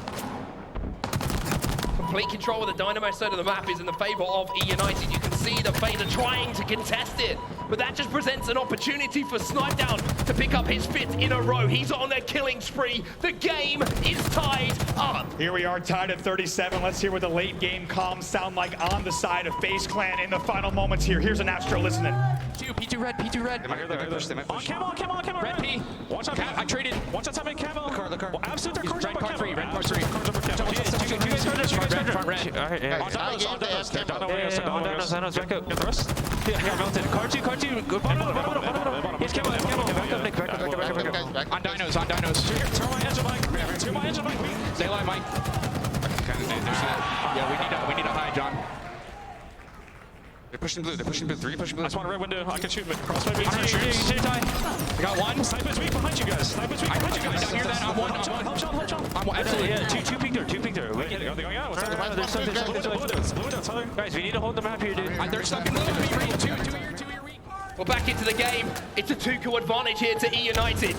Complete control of the Dynamo side of the map is in the favor of eUnited. You can see the FaZe are trying to contest it, but that just presents an opportunity for Snipe Down to pick up his 5th in a row. He's on a killing spree. The game is tied up. Here we are tied at 37. Let's hear what the late game comms sound like on the side of FaZe Clan in the final moments here. Here's an Astro listening. P2 red, P2 red. They might push, they might push. On camo. Red P. Watch out, I traded. Watch out, top in camo. The car. Absolute, they're Red card 3, red card 3. Red. Alright, yeah. On Donos. They're Donos, back up. Yeah, melted. Card 2, bottom. He's camo. Back up, Nick. Back up. On Dinos. Turn my engine, Mike. Stay alive, Mike. Yeah, we need a high, John. They're pushing blue. 3 pushing blue. I just want a red window. I can shoot, but crossfire being I got 1. Sniper's weak behind you guys. I hear that. I'm 1. Help shot. I'm 1. Absolutely. Yeah, 2 peek there. Are they going out? What's that? There's something. Blue window, Tyler. Guys, we need to hold the map here, dude. They're stuck in blue. 2 year weak. We're back into the game. It's a 2-kill advantage here to eUnited.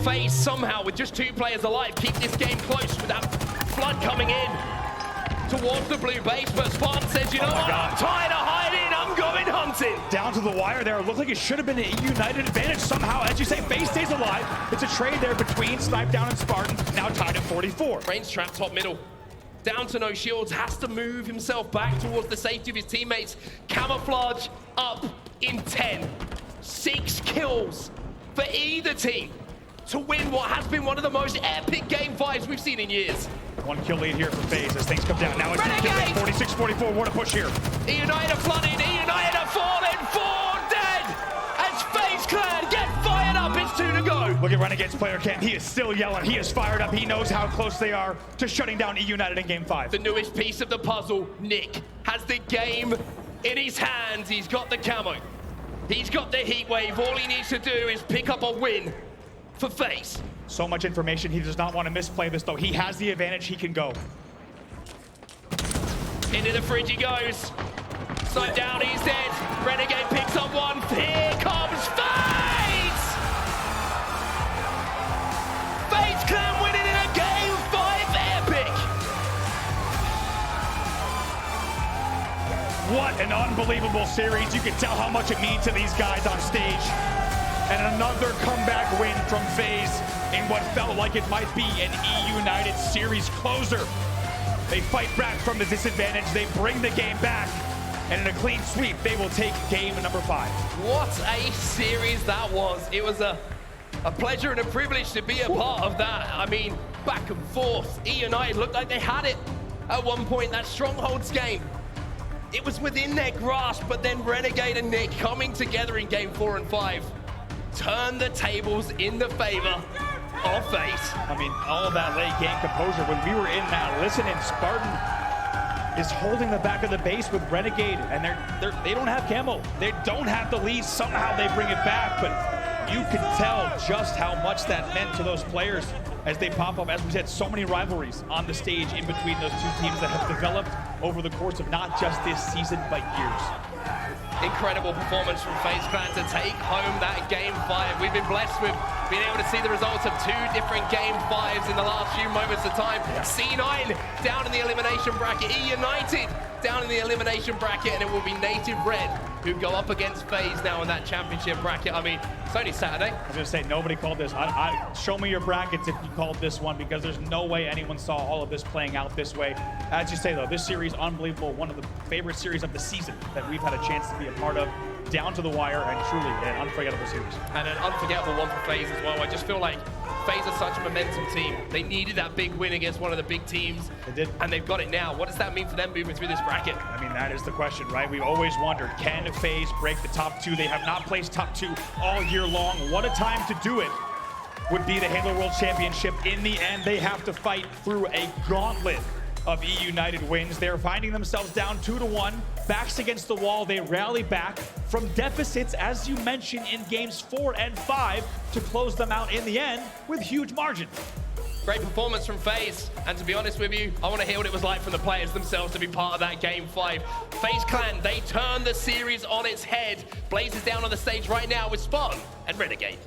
FaZe somehow, with just 2 players alive, keep this game close with that flood coming in towards the blue base, but Spartan says, you know what, I'm tired of hiding, I'm going hunting. Down to the wire there. It looked like it should have been an eUnited advantage somehow. As you say, FaZe stays alive. It's a trade there between Snipe Down and Spartan, now tied at 44. Range trap top middle. Down to no shields, has to move himself back towards the safety of his teammates. Camouflage up in 10. 6 kills for either team to win what has been one of the most epic game 5s we've seen in years. 1 kill lead here for FaZe as things come down. Now it's 46-44. What a push here. eUnited flooded, eUnited falling, 4 dead. As FaZe Clan get fired up, it's 2 to go. Look at Renegade's player cam. He is still yelling. He is fired up. He knows how close they are to shutting down eUnited in game 5. The newest piece of the puzzle, Nick, has the game in his hands. He's got the camo. He's got the heat wave. All he needs to do is pick up a win for FaZe. So much information. He does not want to misplay this, though. He has the advantage. He can go. Into the fridge he goes. Side down, he's dead. Renegade picks up one. Here comes FaZe! FaZe Clan winning in a game 5 epic. What an unbelievable series. You can tell how much it means to these guys on stage. And another comeback win from FaZe in what felt like it might be an eUnited series closer. They fight back from the disadvantage. They bring the game back. And in a clean sweep, they will take game number 5. What a series that was. It was a pleasure and a privilege to be a part of that. I mean, back and forth. eUnited looked like they had it at one point, that Strongholds game. It was within their grasp, but then Renegade and Nick coming together in game 4 and 5 turned the tables in the favor of FaZe. I mean, all of that late game composure. When we were in that listening, Spartan is holding the back of the base with Renegade, and they don't have camo. They don't have the lead. Somehow they bring it back, but you can tell just how much that meant to those players as they pop up. As we said, so many rivalries on the stage in between those two teams that have developed over the course of not just this season, but years. Incredible performance from FaZe Clan to take home that game 5. We've been blessed with being able to see the results of 2 different game 5s in the last few moments of time. Yeah. C9 down in the elimination bracket, eUnited down in the elimination bracket, and it will be Native Red who go up against FaZe now in that championship bracket. I mean, it's only Saturday. I was gonna say, nobody called this. Show me your brackets if you called this one, because there's no way anyone saw all of this playing out this way. As you say, though, this series, unbelievable. One of the favorite series of the season that we've had a chance to be a part of, down to the wire, and truly an unforgettable series. And an unforgettable one for FaZe as well. I just feel like FaZe are such a momentum team. They needed that big win against one of the big teams. They did. And they've got it now. What does that mean for them moving through this bracket? I mean, that is the question, right? We've always wondered, can FaZe break the top 2? They have not placed top 2 all year long. What a time to do it would be the Halo World Championship. In the end, they have to fight through a gauntlet of eUnited wins. They're finding themselves down 2-1, backs against the wall. They rally back from deficits, as you mentioned, in games 4 and 5 to close them out in the end with huge margin. Great performance from FaZe, and to be honest with you, I want to hear what it was like from the players themselves to be part of that game 5. FaZe Clan, they turn the series on its head. Blaze is down on the stage right now with Spartan and Renegade.